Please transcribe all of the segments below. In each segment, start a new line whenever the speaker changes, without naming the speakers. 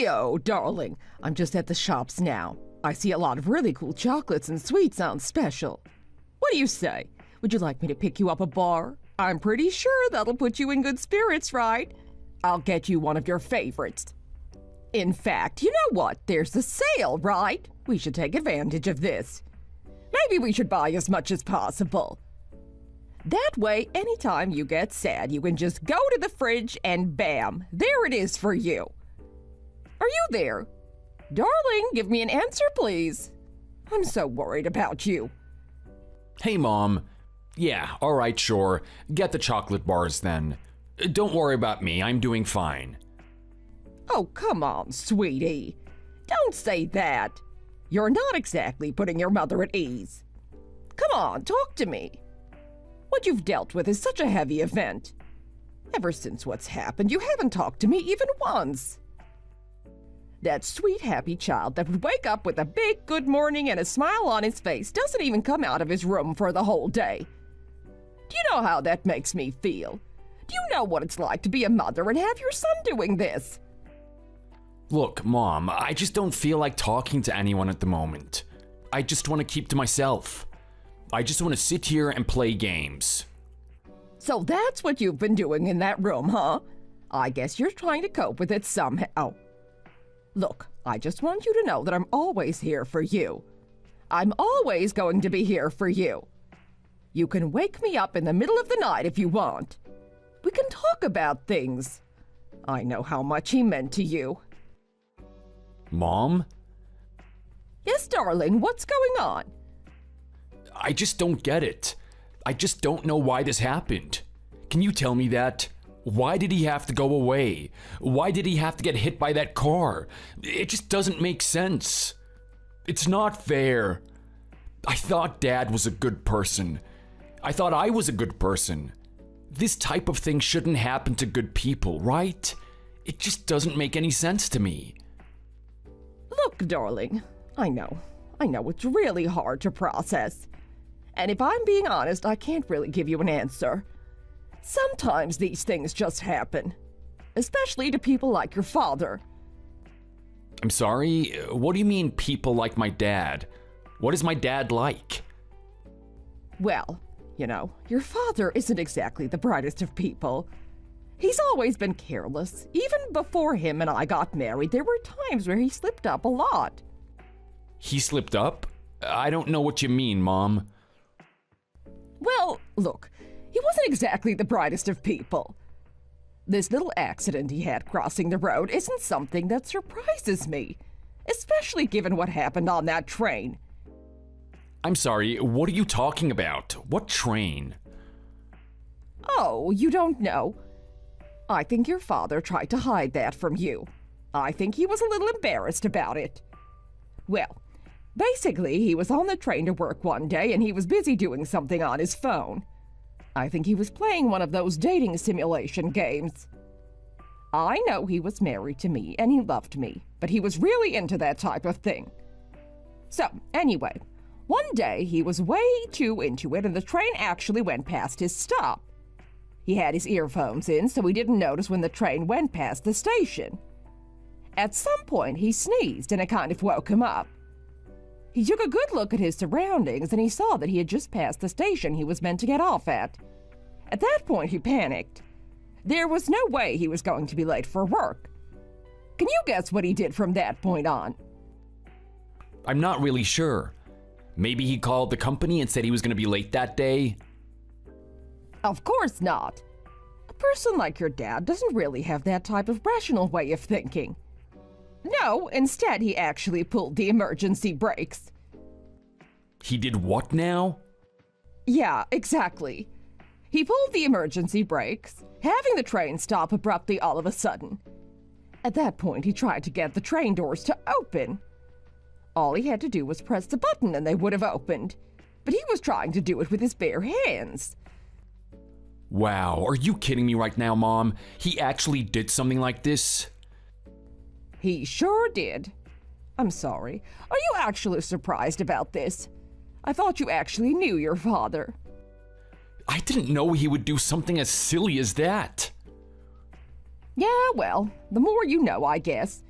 Heyo, darling. I'm just at the shops now. I see a lot of really cool chocolates and sweets on special. What do you say? Would you like me to pick you up a bar? I'm pretty sure that'll put you in good spirits, right? I'll get you one of your favorites. In fact, you know what? There's a sale, right? We should take advantage of this. Maybe we should buy as much as possible. That way, anytime you get sad, you can just go to the fridge and bam, there it is for you. Are you there? Darling, give me an answer, please. I'm so worried about you.
Hey, Mom. Yeah, all right, sure. Get the chocolate bars then. Don't worry about me, I'm doing fine.
Oh, come on, sweetie. Don't say that. You're not exactly putting your mother at ease. Come on, talk to me. What you've dealt with is such a heavy event. Ever since what's happened, you haven't talked to me even once. That sweet, happy child that would wake up with a big good morning and a smile on his face doesn't even come out of his room for the whole day. Do you know how that makes me feel? Do you know what it's like to be a mother and have your son doing this?
Look, Mom, I just don't feel like talking to anyone at the moment. I just want to keep to myself. I just want to sit here and play games.
So that's what you've been doing in that room, huh? I guess you're trying to cope with it somehow. Look, I just want you to know that I'm always here for you. I'm always going to be here for you. You can wake me up in the middle of the night if you want. We can talk about things. I know how much he meant to you.
Mom?
Yes, darling, what's going on?
I just don't get it. I just don't know why this happened. Can you tell me that? Why did he have to go away? Why did he have to get hit by that car? It just doesn't make sense. It's not fair. I thought Dad was a good person. I thought I was a good person. This type of thing shouldn't happen to good people, right? It just doesn't make any sense to me.
Look, darling, I know it's really hard to process. And if I'm being honest, I can't really give you an answer. Sometimes these things just happen, especially to people like your father.
I'm sorry, what do you mean people like my dad? What is my dad like?
Well, you know, your father isn't exactly the brightest of people. He's always been careless. Even before him and I got married, there were times where he slipped up a lot.
He slipped up? I don't know what you mean, Mom.
Well, look, he wasn't exactly the brightest of people. This little accident he had crossing the road isn't something that surprises me, especially given what happened on that train.
I'm sorry, what are you talking about? What train?
Oh, you don't know? I think your father tried to hide that from you. I think he was a little embarrassed about it. Well, basically, he was on the train to work one day and he was busy doing something on his phone. I think he was playing one of those dating simulation games. I know he was married to me and he loved me, but he was really into that type of thing. So, anyway, one day he was way too into it and the train actually went past his stop. He had his earphones in, so he didn't notice when the train went past the station. At some point, he sneezed and it kind of woke him up. He took a good look at his surroundings and he saw that he had just passed the station he was meant to get off at. At that point, he panicked. There was no way he was going to be late for work. Can you guess what he did from that point on?
I'm not really sure. Maybe he called the company and said he was going to be late that day?
Of course not. A person like your dad doesn't really have that type of rational way of thinking. No, instead he actually pulled the emergency brakes.
He did what now?
Yeah, exactly. He pulled the emergency brakes, having the train stop abruptly all of a sudden. At that point, he tried to get the train doors to open. All he had to do was press the button and they would have opened. But he was trying to do it with his bare hands.
Wow, are you kidding me right now, Mom? He actually did something like this?
He sure did. I'm sorry. Are you actually surprised about this? I thought you actually knew your father.
I didn't know he would do something as silly as that.
Yeah, well, the more you know, I guess.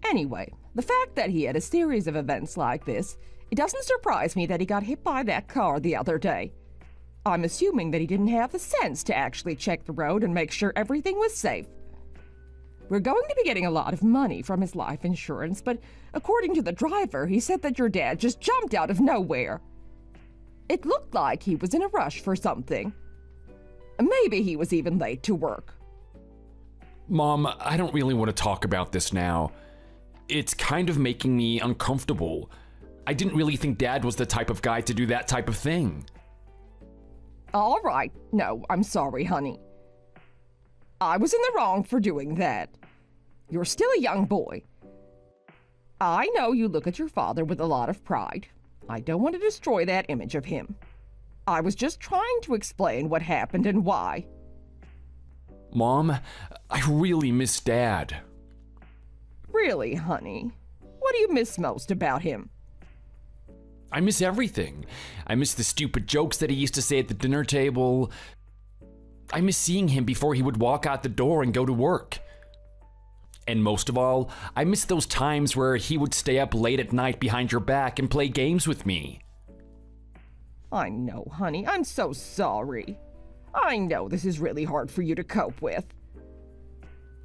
Anyway, the fact that he had a series of events like this, it doesn't surprise me that he got hit by that car the other day. I'm assuming that he didn't have the sense to actually check the road and make sure everything was safe. We're going to be getting a lot of money from his life insurance, but according to the driver, he said that your dad just jumped out of nowhere. It looked like he was in a rush for something. Maybe he was even late to work.
Mom, I don't really want to talk about this now. It's kind of making me uncomfortable. I didn't really think Dad was the type of guy to do that type of thing.
All right. No, I'm sorry, honey. I was in the wrong for doing that. You're still a young boy. I know you look at your father with a lot of pride. I don't want to destroy that image of him. I was just trying to explain what happened and why.
Mom, I really miss Dad.
Really, honey? What do you miss most about him?
I miss everything. I miss the stupid jokes that he used to say at the dinner table. I miss seeing him before he would walk out the door and go to work. And most of all, I miss those times where he would stay up late at night behind your back and play games with me.
I know, honey. I'm so sorry. I know this is really hard for you to cope with.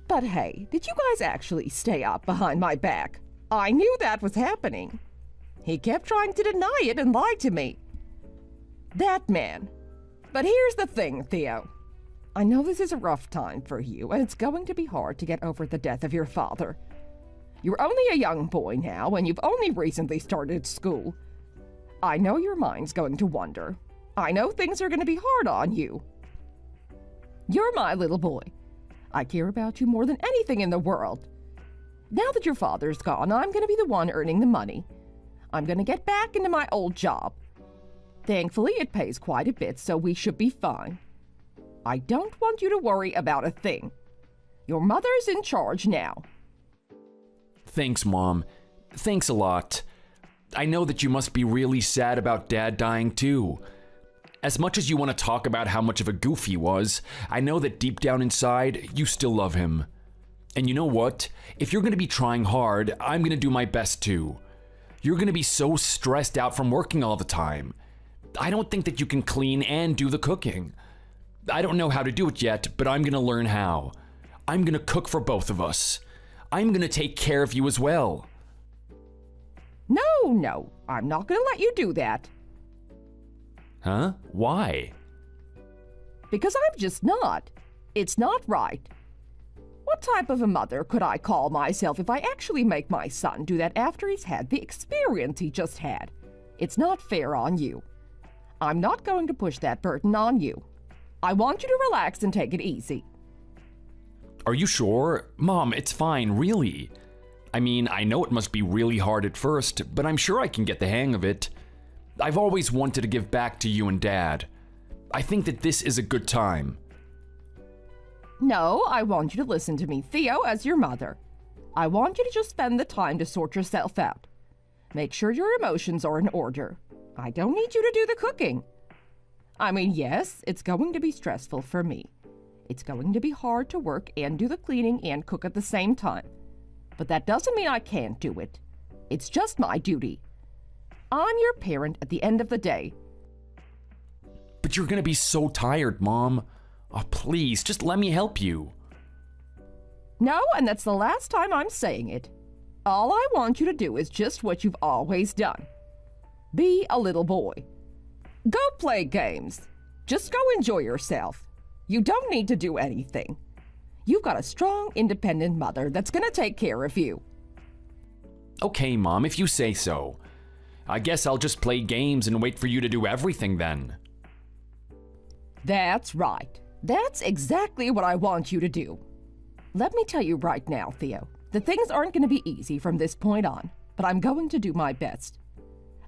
But hey, did you guys actually stay up behind my back? I knew that was happening. He kept trying to deny it and lie to me. That man. But here's the thing, Theo. I know this is a rough time for you, and it's going to be hard to get over the death of your father. You're only a young boy now, and you've only recently started school. I know your mind's going to wander. I know things are going to be hard on you. You're my little boy. I care about you more than anything in the world. Now that your father's gone, I'm going to be the one earning the money. I'm going to get back into my old job. Thankfully, it pays quite a bit, so we should be fine. I don't want you to worry about a thing. Your mother's in charge now.
Thanks, Mom. Thanks a lot. I know that you must be really sad about Dad dying too. As much as you want to talk about how much of a goof he was, I know that deep down inside, you still love him. And you know what? If you're going to be trying hard, I'm going to do my best too. You're going to be so stressed out from working all the time. I don't think that you can clean and do the cooking. I don't know how to do it yet, but I'm going to learn how. I'm going to cook for both of us. I'm going to take care of you as well.
No, I'm not going to let you do that.
Huh? Why?
Because I'm just not. It's not right. What type of a mother could I call myself if I actually make my son do that after he's had the experience he just had? It's not fair on you. I'm not going to push that burden on you. I want you to relax and take it easy.
Are you sure? Mom, it's fine, really. I mean, I know it must be really hard at first, but I'm sure I can get the hang of it. I've always wanted to give back to you and Dad. I think that this is a good time.
No, I want you to listen to me, Theo, as your mother. I want you to just spend the time to sort yourself out. Make sure your emotions are in order. I don't need you to do the cooking. I mean, yes, it's going to be stressful for me. It's going to be hard to work and do the cleaning and cook at the same time. But that doesn't mean I can't do it. It's just my duty. I'm your parent at the end of the day.
But you're gonna be so tired, Mom. Oh, please, just let me help you.
No, and that's the last time I'm saying it. All I want you to do is just what you've always done. Be a little boy. Go play games. Just go enjoy yourself. You don't need to do anything. You've got a strong, independent mother that's gonna take care of you.
Okay, Mom, if you say so. I guess I'll just play games and wait for you to do everything then.
That's right. That's exactly what I want you to do. Let me tell you right now, Theo, that things aren't going to be easy from this point on, but I'm going to do my best.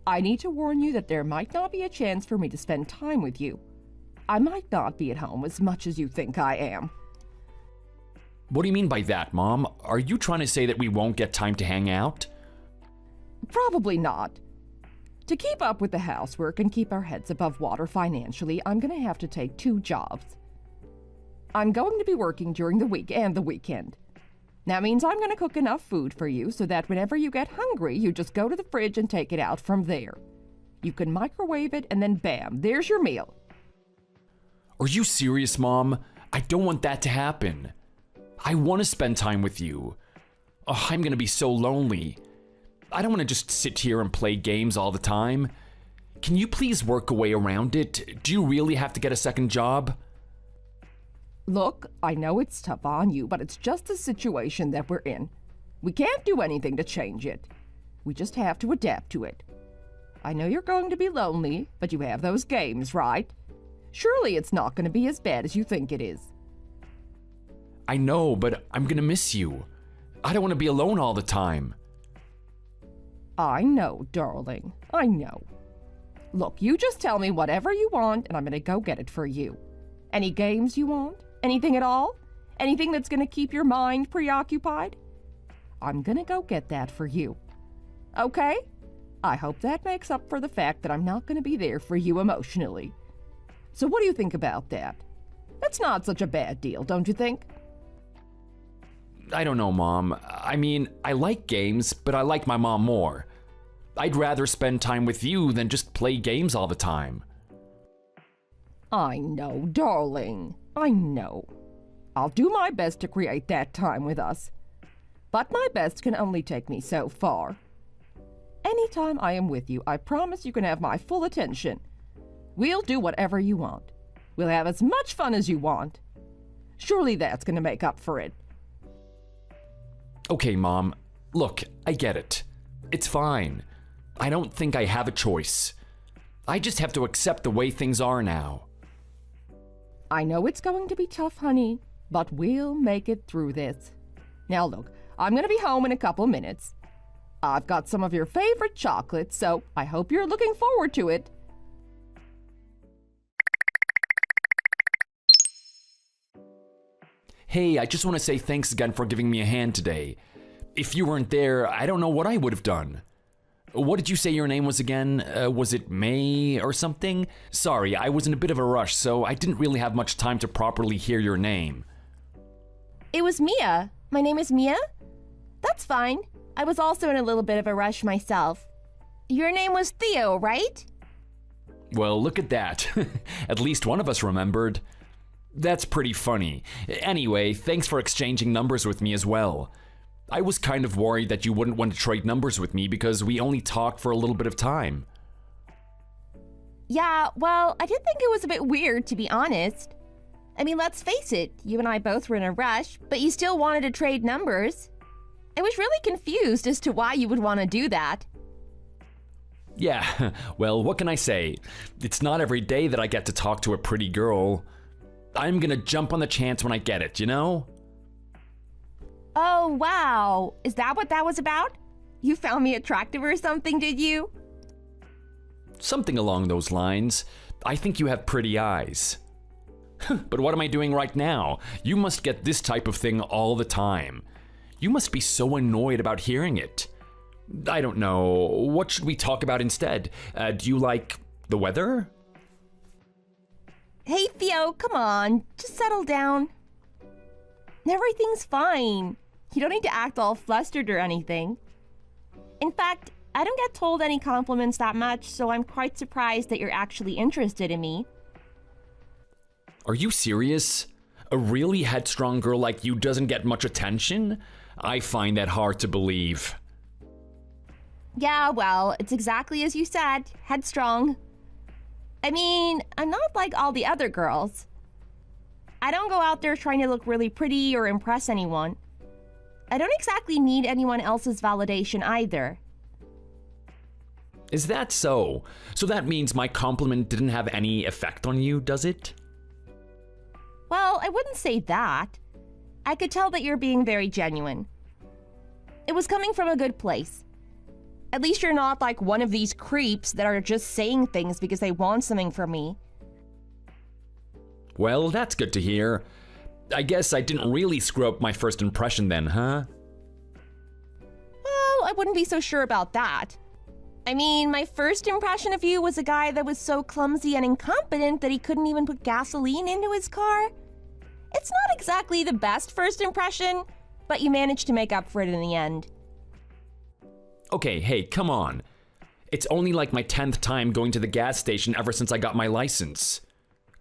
I need to warn you that there might not be a chance for me to spend time with you. I might not be at home as much as you think I am.
What do you mean by that, Mom? Are you trying to say that we won't get time to hang out?
Probably not. To keep up with the housework and keep our heads above water financially, I'm going to have to take 2 jobs. I'm going to be working during the week and the weekend. That means I'm going to cook enough food for you so that whenever you get hungry, you just go to the fridge and take it out from there. You can microwave it and then bam, there's your meal.
Are you serious, Mom? I don't want that to happen. I want to spend time with you. Oh, I'm gonna be so lonely. I don't want to just sit here and play games all the time. Can you please work a way around it? Do you really have to get a second job?
Look, I know it's tough on you, but it's just the situation that we're in. We can't do anything to change it. We just have to adapt to it. I know you're going to be lonely, but you have those games, right? Surely it's not going to be as bad as you think it is.
I know, but I'm gonna miss you. I don't want to be alone all the time.
I know, darling. I know. Look, you just tell me whatever you want, and I'm going to go get it for you. Any games you want? Anything at all? Anything that's going to keep your mind preoccupied? I'm going to go get that for you. Okay? I hope that makes up for the fact that I'm not going to be there for you emotionally. So what do you think about that? That's not such a bad deal, don't you think?
I don't know, Mom. I mean, I like games, but I like my mom more. I'd rather spend time with you than just play games all the time.
I know, darling. I know. I'll do my best to create that time with us. But my best can only take me so far. Anytime I am with you, I promise you can have my full attention. We'll do whatever you want. We'll have as much fun as you want. Surely that's going to make up for it.
Okay, Mom. Look, I get it. It's fine. I don't think I have a choice. I just have to accept the way things are now.
I know it's going to be tough, honey, but we'll make it through this. Now look, I'm going to be home in a couple minutes. I've got some of your favorite chocolates, so I hope you're looking forward to it.
Hey, I just want to say thanks again for giving me a hand today. If you weren't there, I don't know what I would have done. What did you say your name was again? Was it May or something? Sorry, I was in a bit of a rush, so I didn't really have much time to properly hear your name.
It was Mia. My name is Mia? That's fine. I was also in a little bit of a rush myself. Your name was Theo, right?
Well, look at that. At least one of us remembered. That's pretty funny. Anyway, thanks for exchanging numbers with me as well. I was kind of worried that you wouldn't want to trade numbers with me because we only talked for a little bit of time.
Yeah, well, I did think it was a bit weird, to be honest. I mean, let's face it, you and I both were in a rush, but you still wanted to trade numbers. I was really confused as to why you would want to do that.
Yeah, well, what can I say? It's not every day that I get to talk to a pretty girl. I'm gonna jump on the chance when I get it, you know?
Oh, wow. Is that what that was about? You found me attractive or something, did you?
Something along those lines. I think you have pretty eyes. But what am I doing right now? You must get this type of thing all the time. You must be so annoyed about hearing it. I don't know. What should we talk about instead? Do you like the weather?
Hey, Theo, come on. Just settle down. Everything's fine. You don't need to act all flustered or anything. In fact, I don't get told any compliments that much, so I'm quite surprised that you're actually interested in me.
Are you serious? A really headstrong girl like you doesn't get much attention? I find that hard to believe.
Yeah, well, it's exactly as you said, headstrong. I mean, I'm not like all the other girls. I don't go out there trying to look really pretty or impress anyone. I don't exactly need anyone else's validation either.
Is that so? So that means my compliment didn't have any effect on you, does it?
Well, I wouldn't say that. I could tell that you're being very genuine. It was coming from a good place. At least you're not like one of these creeps that are just saying things because they want something from me.
Well, that's good to hear. I guess I didn't really screw up my first impression then, huh?
Well, I wouldn't be so sure about that. I mean, my first impression of you was a guy that was so clumsy and incompetent that he couldn't even put gasoline into his car. It's not exactly the best first impression, but you managed to make up for it in the end.
Okay, hey, come on. It's only like my 10th time going to the gas station ever since I got my license.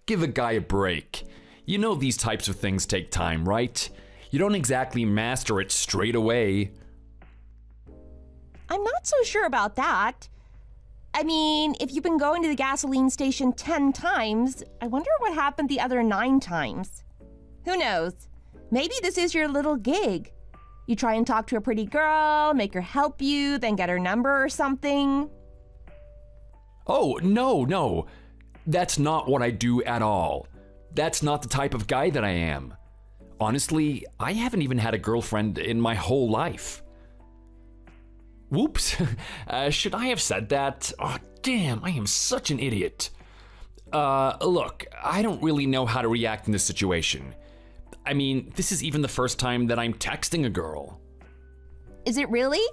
Give a guy a break. You know these types of things take time, right? You don't exactly master it straight away.
I'm not so sure about that. I mean, if you've been going to the gasoline station 10 times, I wonder what happened the other 9 times. Who knows? Maybe this is your little gig. You try and talk to a pretty girl, make her help you, then get her number or something.
Oh, no. That's not what I do at all. That's not the type of guy that I am. Honestly, I haven't even had a girlfriend in my whole life. Whoops. Should I have said that? Oh, damn, I am such an idiot. Look, I don't really know how to react in this situation. I mean, this is even the first time that I'm texting a girl.
Is it really?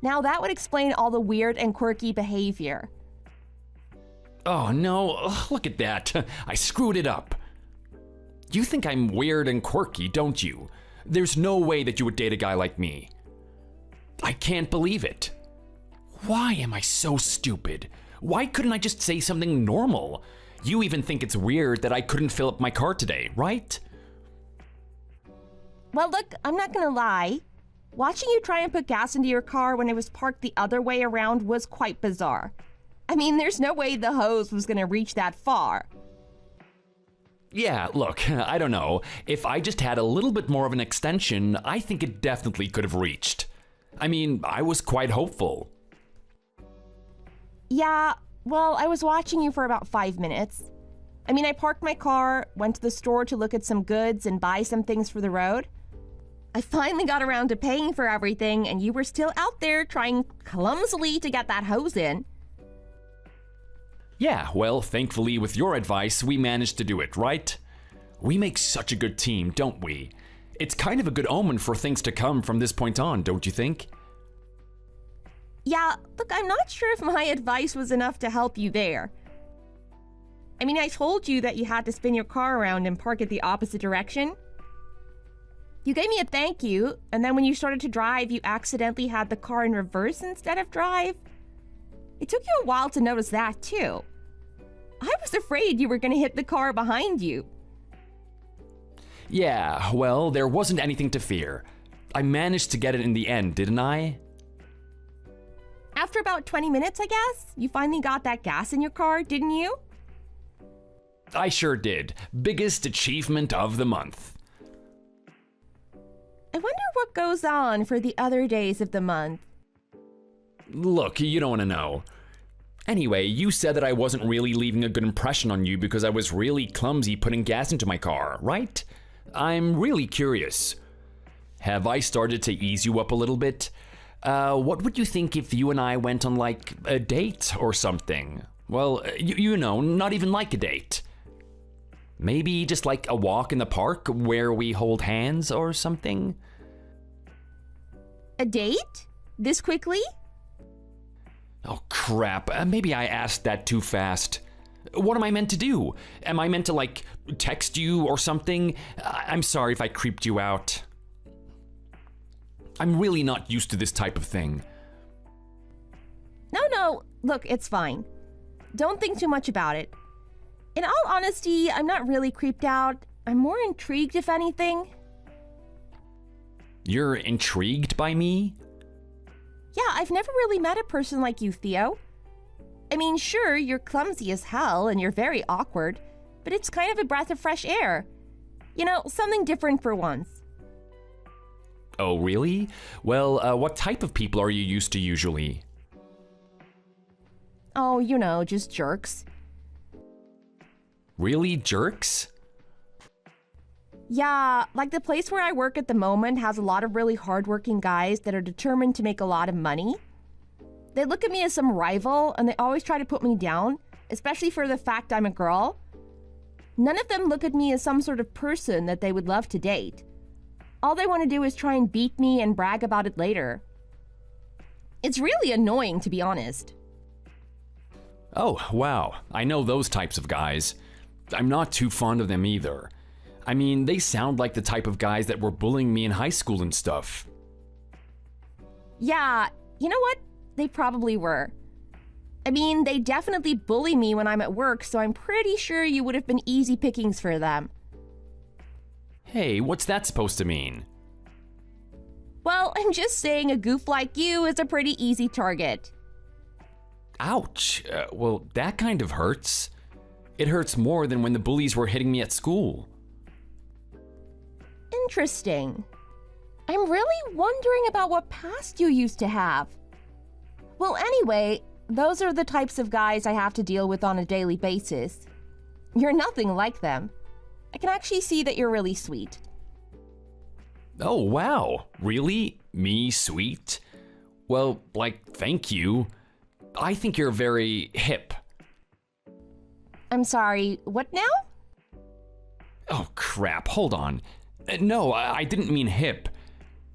Now that would explain all the weird and quirky behavior.
Oh no, look at that. I screwed it up. You think I'm weird and quirky, don't you? There's no way that you would date a guy like me. I can't believe it. Why am I so stupid? Why couldn't I just say something normal? You even think it's weird that I couldn't fill up my car today, right?
Well, look, I'm not gonna lie. Watching you try and put gas into your car when it was parked the other way around was quite bizarre. I mean, there's no way the hose was gonna reach that far.
Yeah, look, I don't know. If I just had a little bit more of an extension, I think it definitely could have reached. I mean, I was quite hopeful.
Yeah, well, I was watching you for about 5 minutes. I mean, I parked my car, went to the store to look at some goods and buy some things for the road. I finally got around to paying for everything, and you were still out there trying clumsily to get that hose in.
Yeah, well, thankfully, with your advice, we managed to do it, right? We make such a good team, don't we? It's kind of a good omen for things to come from this point on, don't you think?
Yeah, look, I'm not sure if my advice was enough to help you there. I mean, I told you that you had to spin your car around and park it the opposite direction. You gave me a thank you, and then when you started to drive, you accidentally had the car in reverse instead of drive. It took you a while to notice that, too. I was afraid you were going to hit the car behind you.
Yeah, well, there wasn't anything to fear. I managed to get it in the end, didn't I?
After about 20 minutes, I guess, you finally got that gas in your car, didn't you?
I sure did. Biggest achievement of the month.
I wonder what goes on for the other days of the month.
Look, you don't want to know. Anyway, you said that I wasn't really leaving a good impression on you because I was really clumsy putting gas into my car, right? I'm really curious. Have I started to ease you up a little bit? What would you think if you and I went on, like, a date or something? Well, you know, not even like a date. Maybe just like a walk in the park where we hold hands or something?
A date? This quickly?
Oh, crap. Maybe I asked that too fast. What am I meant to do? Am I meant to, like, text you or something? I'm sorry if I creeped you out. I'm really not used to this type of thing.
No, look, it's fine. Don't think too much about it. In all honesty, I'm not really creeped out. I'm more intrigued, if anything.
You're intrigued by me?
Yeah, I've never really met a person like you, Theo. I mean, sure, you're clumsy as hell and you're very awkward, but it's kind of a breath of fresh air. You know, something different for once.
Oh, really? Well, what type of people are you used to usually?
Oh, you know, just jerks.
Really, jerks?
Yeah, like the place where I work at the moment has a lot of really hardworking guys that are determined to make a lot of money. They look at me as some rival and they always try to put me down, especially for the fact I'm a girl. None of them look at me as some sort of person that they would love to date. All they want to do is try and beat me and brag about it later. It's really annoying, to be honest.
Oh, wow. I know those types of guys. I'm not too fond of them either. I mean, they sound like the type of guys that were bullying me in high school and stuff.
Yeah, you know what? They probably were. I mean, they definitely bully me when I'm at work, so I'm pretty sure you would have been easy pickings for them.
Hey, what's that supposed to mean?
Well, I'm just saying a goof like you is a pretty easy target.
Ouch. Well, that kind of hurts. It hurts more than when the bullies were hitting me at school.
Interesting. I'm really wondering about what past you used to have. Well, anyway, those are the types of guys I have to deal with on a daily basis. You're nothing like them. I can actually see that you're really sweet.
Oh, wow. Really? Me sweet? Well, thank you. I think you're very hip.
I'm sorry, what now?
Oh, crap. Hold on. No, I didn't mean hip.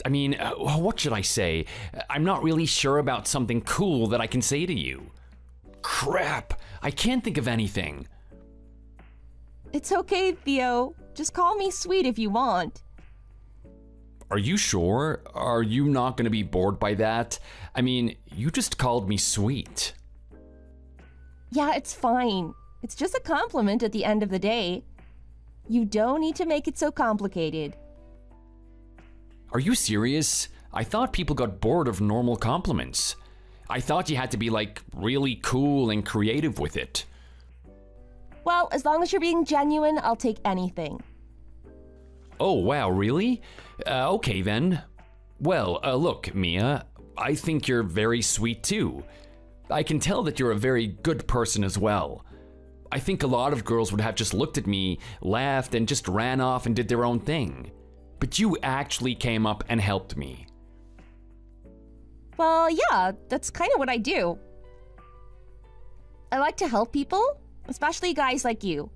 I mean, what should I say? I'm not really sure about something cool that I can say to you. Crap. I can't think of anything.
It's okay, Theo. Just call me sweet if you want.
Are you sure? Are you not going to be bored by that? I mean, you just called me sweet.
Yeah, it's fine. It's just a compliment at the end of the day. You don't need to make it so complicated.
Are you serious? I thought people got bored of normal compliments. I thought you had to be really cool and creative with it.
Well, as long as you're being genuine, I'll take anything.
Oh, wow, really? Okay then. Well, look, Mia, I think you're very sweet too. I can tell that you're a very good person as well. I think a lot of girls would have just looked at me, laughed, and just ran off and did their own thing. But you actually came up and helped me.
Well, yeah, that's kind of what I do. I like to help people, especially guys like you.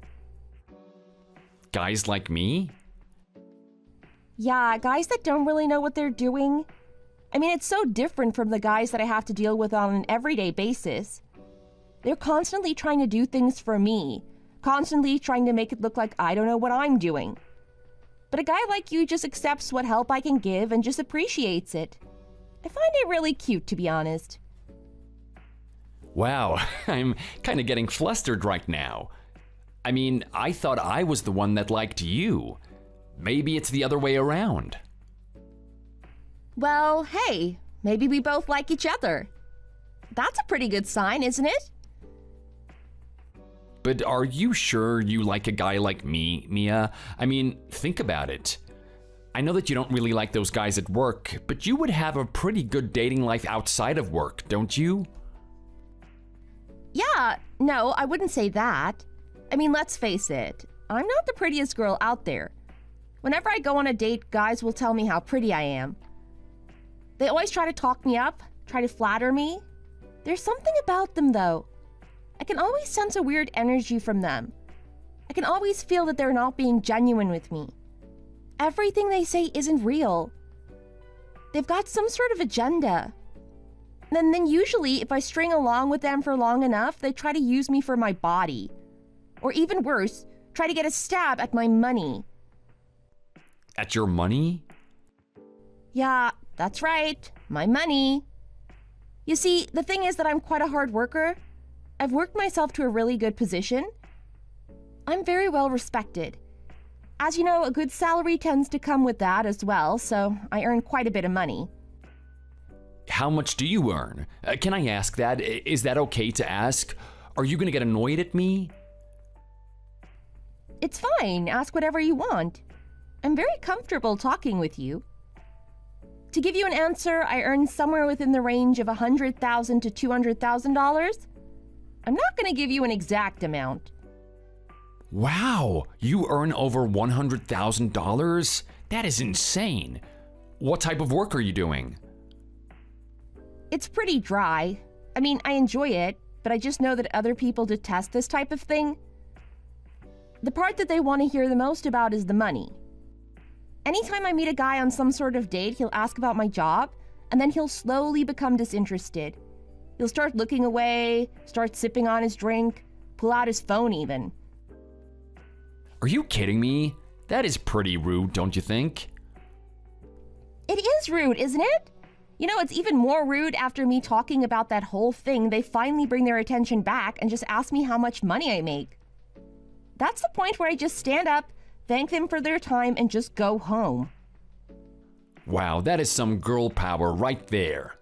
Guys like me?
Yeah, guys that don't really know what they're doing. I mean, it's so different from the guys that I have to deal with on an everyday basis. They're constantly trying to do things for me, constantly trying to make it look like I don't know what I'm doing. But a guy like you just accepts what help I can give and just appreciates it. I find it really cute, to be honest.
Wow, I'm kind of getting flustered right now. I mean, I thought I was the one that liked you. Maybe it's the other way around.
Well, hey, maybe we both like each other. That's a pretty good sign, isn't it?
But are you sure you like a guy like me, Mia? I mean, think about it. I know that you don't really like those guys at work, but you would have a pretty good dating life outside of work, don't you?
Yeah, no, I wouldn't say that. I mean, let's face it, I'm not the prettiest girl out there. Whenever I go on a date, guys will tell me how pretty I am. They always try to talk me up, try to flatter me. There's something about them, though. I can always sense a weird energy from them. I can always feel that they're not being genuine with me. Everything they say isn't real. They've got some sort of agenda. And then usually, if I string along with them for long enough, they try to use me for my body. Or even worse, try to get a stab at my money.
At your money?
Yeah, that's right. My money. You see, the thing is that I'm quite a hard worker. I've worked myself to a really good position. I'm very well respected. As you know, a good salary tends to come with that as well, so I earn quite a bit of money.
How much do you earn? Can I ask that? Is that okay to ask? Are you gonna get annoyed at me?
It's fine. Ask whatever you want. I'm very comfortable talking with you. To give you an answer, I earn somewhere within the range of $100,000 to $200,000. I'm not going to give you an exact amount.
Wow, you earn over $100,000? That is insane. What type of work are you doing?
It's pretty dry. I mean, I enjoy it, but I just know that other people detest this type of thing. The part that they want to hear the most about is the money. Anytime I meet a guy on some sort of date, he'll ask about my job, and then he'll slowly become disinterested. He'll start looking away, start sipping on his drink, pull out his phone even.
Are you kidding me? That is pretty rude, don't you think?
It is rude, isn't it? You know, it's even more rude after me talking about that whole thing. They finally bring their attention back and just ask me how much money I make. That's the point where I just stand up, thank them for their time, and just go home.
Wow, that is some girl power right there.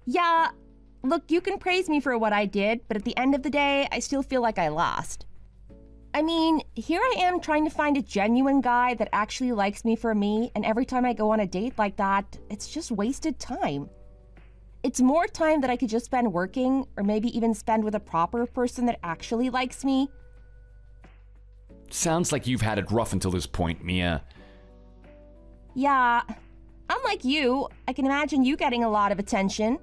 Yeah, look, you can praise me for what I did, but at the end of the day, I still feel like I lost. I mean, here I am trying to find a genuine guy that actually likes me for me, and every time I go on a date like that, it's just wasted time. It's more time that I could just spend working, or maybe even spend with a proper person that actually likes me.
Sounds like you've had it rough until this point, Mia.
Yeah, unlike you, I can imagine you getting a lot of attention.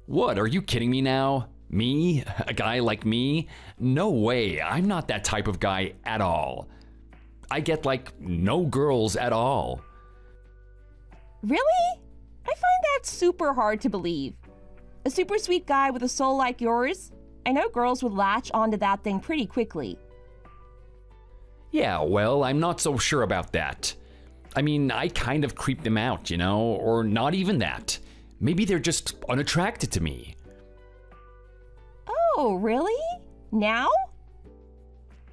What, are you kidding me now? Me? A guy like me? No way, I'm not that type of guy at all. I get like no girls at all.
Really? I find that super hard to believe. A super sweet guy with a soul like yours? I know girls would latch onto that thing pretty quickly.
Yeah, well, I'm not so sure about that. I mean, I kind of creep them out, you know, or not even that. Maybe they're just unattracted to me.
Oh, really? Now?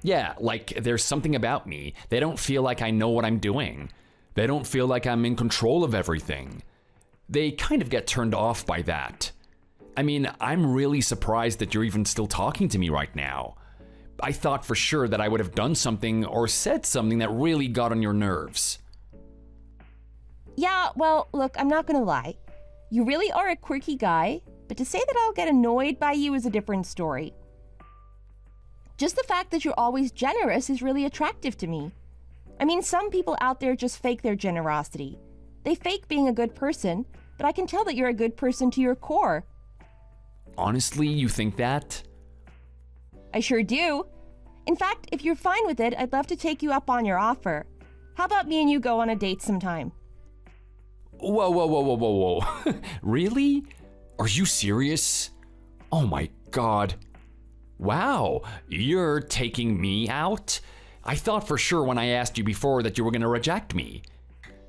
Yeah, like there's something about me. They don't feel like I know what I'm doing. They don't feel like I'm in control of everything. They kind of get turned off by that. I mean, I'm really surprised that you're even still talking to me right now. I thought for sure that I would have done something or said something that really got on your nerves.
Yeah, well, look, I'm not gonna lie. You really are a quirky guy, but to say that I'll get annoyed by you is a different story. Just the fact that you're always generous is really attractive to me. I mean, some people out there just fake their generosity. They fake being a good person, but I can tell that you're a good person to your core.
Honestly, you think that?
I sure do. In fact, if you're fine with it, I'd love to take you up on your offer. How about me and you go on a date sometime?
Whoa, whoa, whoa, whoa, whoa, whoa. Really? Are you serious? Oh my god. Wow, you're taking me out? I thought for sure when I asked you before that you were gonna reject me.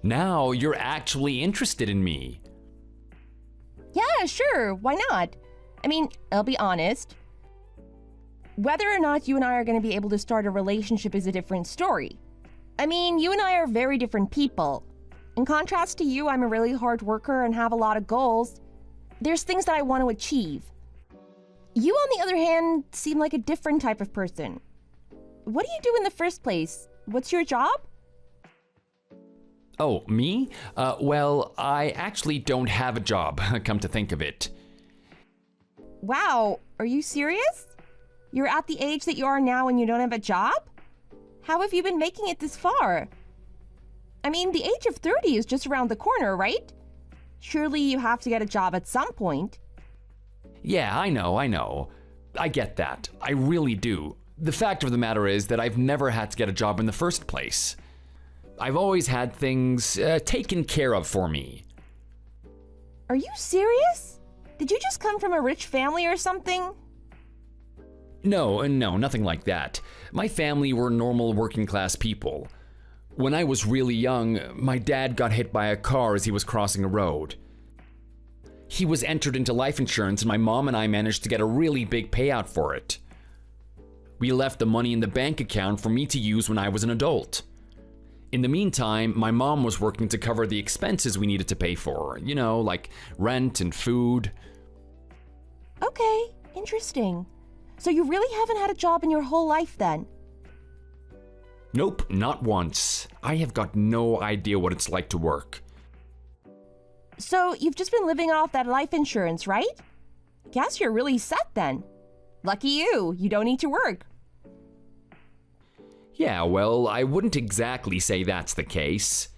Now you're actually interested in me.
Yeah, sure, why not? I mean, I'll be honest. Whether or not you and I are going to be able to start a relationship is a different story. I mean, you and I are very different people. In contrast to you, I'm a really hard worker and have a lot of goals. There's things that I want to achieve. You, on the other hand, seem like a different type of person. What do you do in the first place? What's your job?
Oh, me? Well, I actually don't have a job, come to think of it.
Wow, are you serious? You're at the age that you are now and you don't have a job? How have you been making it this far? I mean, the age of 30 is just around the corner, right? Surely you have to get a job at some point.
Yeah, I know. I get that. I really do. The fact of the matter is that I've never had to get a job in the first place. I've always had things taken care of for me.
Are you serious? Did you just come from a rich family or something?
No, nothing like that. My family were normal working class people. When I was really young, my dad got hit by a car as he was crossing a road. He was entered into life insurance and my mom and I managed to get a really big payout for it. We left the money in the bank account for me to use when I was an adult. In the meantime, my mom was working to cover the expenses we needed to pay for, you know, like rent and food.
Okay, interesting. So you really haven't had a job in your whole life then?
Nope, not once. I have got no idea what it's like to work.
So you've just been living off that life insurance, right? Guess you're really set then. Lucky you, you don't need to work.
Yeah, well, I wouldn't exactly say that's the case.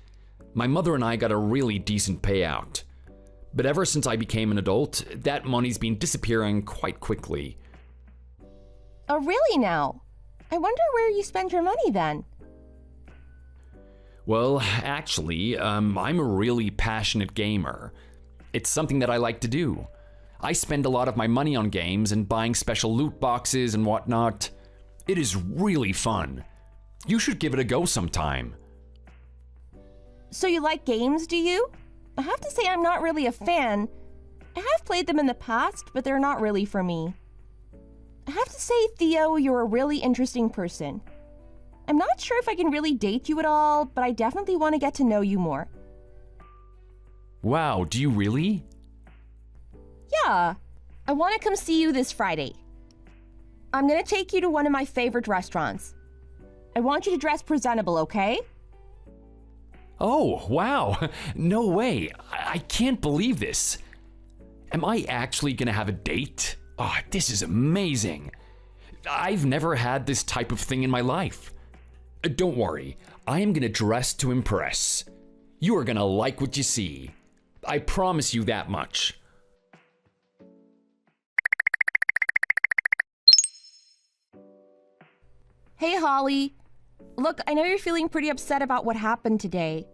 My mother and I got a really decent payout. But ever since I became an adult, that money's been disappearing quite quickly.
Oh, really now? I wonder where you spend your money then.
Well, actually, I'm a really passionate gamer. It's something that I like to do. I spend a lot of my money on games and buying special loot boxes and whatnot. It is really fun. You should give it a go sometime.
So you like games, do you? I have to say I'm not really a fan. I have played them in the past, but they're not really for me. I have to say, Theo, you're a really interesting person. I'm not sure if I can really date you at all, but I definitely want to get to know you more.
Wow, do you really?
Yeah, I want to come see you this Friday. I'm going to take you to one of my favorite restaurants. I want you to dress presentable, okay?
Oh, wow. No way. I can't believe this. Am I actually gonna have a date? Oh, this is amazing. I've never had this type of thing in my life. Don't worry, I am gonna dress to impress. You are gonna like what you see. I promise you that much.
Hey, Holly. Look, I know you're feeling pretty upset about what happened today.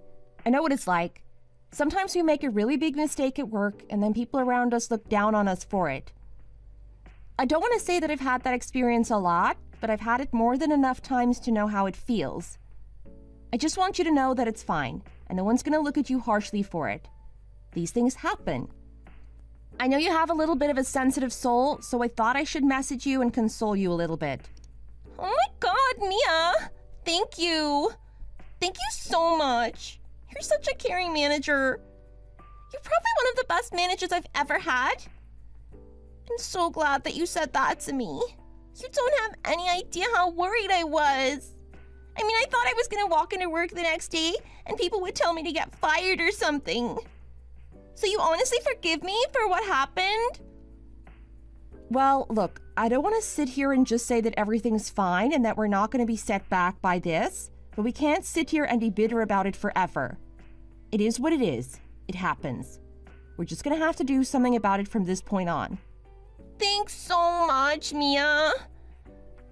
I know what it's like. Sometimes we make a really big mistake at work, and then people around us look down on us for it. I don't want to say that I've had that experience a lot, but I've had it more than enough times to know how it feels. I just want you to know that it's fine, and no one's going to look at you harshly for it. These things happen. I know you have a little bit of a sensitive soul, so I thought I should message you and console you a little bit. Oh my God, Mia! Thank you! Thank you so much! You're such a caring manager. You're probably one of the best managers I've ever had. I'm so glad that you said that to me. You don't have any idea how worried I was. I mean, I thought I was gonna walk into work the next day and people would tell me to get fired or something. So you honestly forgive me for what happened? Well, look, I don't want to sit here and just say that everything's fine and that we're not going to be set back by this, but we can't sit here and be bitter about it forever. It is what it is. It happens. We're just going to have to do something about it from this point on. Thanks so much, Mia.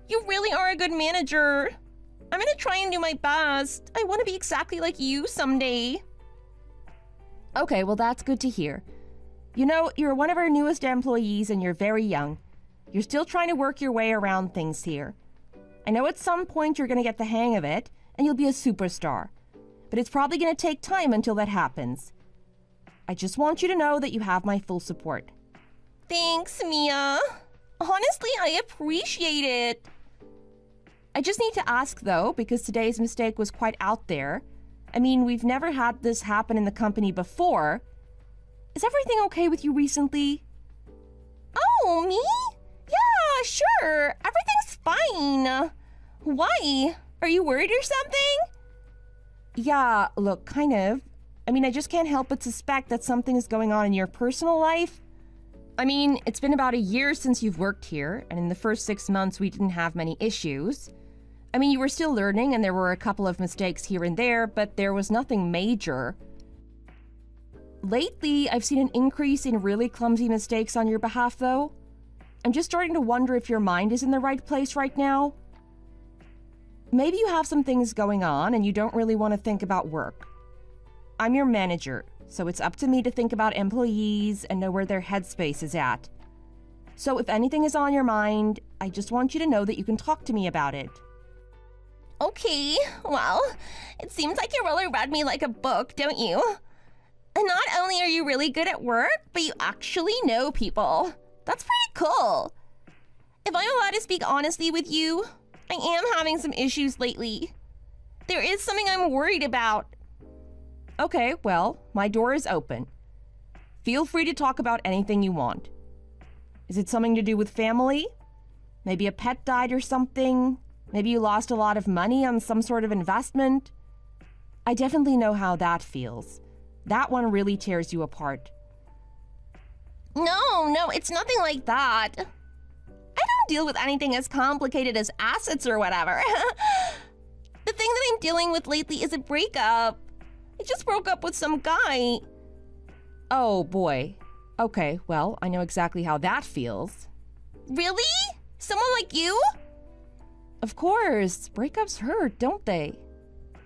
You really are a good manager. I'm going to try and do my best. I want to be exactly like you someday. Okay, well, that's good to hear. You know, you're one of our newest employees and you're very young. You're still trying to work your way around things here. I know at some point you're going to get the hang of it and you'll be a superstar. But it's probably going to take time until that happens. I just want you to know that you have my full support. Thanks, Mia. Honestly, I appreciate it. I just need to ask, though, because today's mistake was quite out there. I mean, we've never had this happen in the company before. Is everything okay with you recently? Oh, me? Yeah, sure. Everything's fine. Why? Are you worried or something? Yeah, look, kind of. I mean, I just can't help but suspect that something is going on in your personal life. I mean, it's been about a year since you've worked here, and in the first 6 months we didn't have many issues. I mean, you were still learning and there were a couple of mistakes here and there, but there was nothing major. Lately, I've seen an increase in really clumsy mistakes on your behalf, though. I'm just starting to wonder if your mind is in the right place right now. Maybe you have some things going on and you don't really want to think about work. I'm your manager, so it's up to me to think about employees and know where their headspace is at. So if anything is on your mind, I just want you to know that you can talk to me about it. Okay, well, it seems like you really read me like a book, don't you? And not only are you really good at work, but you actually know people. That's pretty cool. If I'm allowed to speak honestly with you, I am having some issues lately. There is something I'm worried about. Okay, well, my door is open. Feel free to talk about anything you want. Is it something to do with family? Maybe a pet died or something? Maybe you lost a lot of money on some sort of investment? I definitely know how that feels. That one really tears you apart. No, it's nothing like that. I don't deal with anything as complicated as assets or whatever. The thing that I'm dealing with lately is a breakup. I just broke up with some guy. Oh boy. Okay, well, I know exactly how that feels. Really? Someone like you? Of course. Breakups hurt, don't they?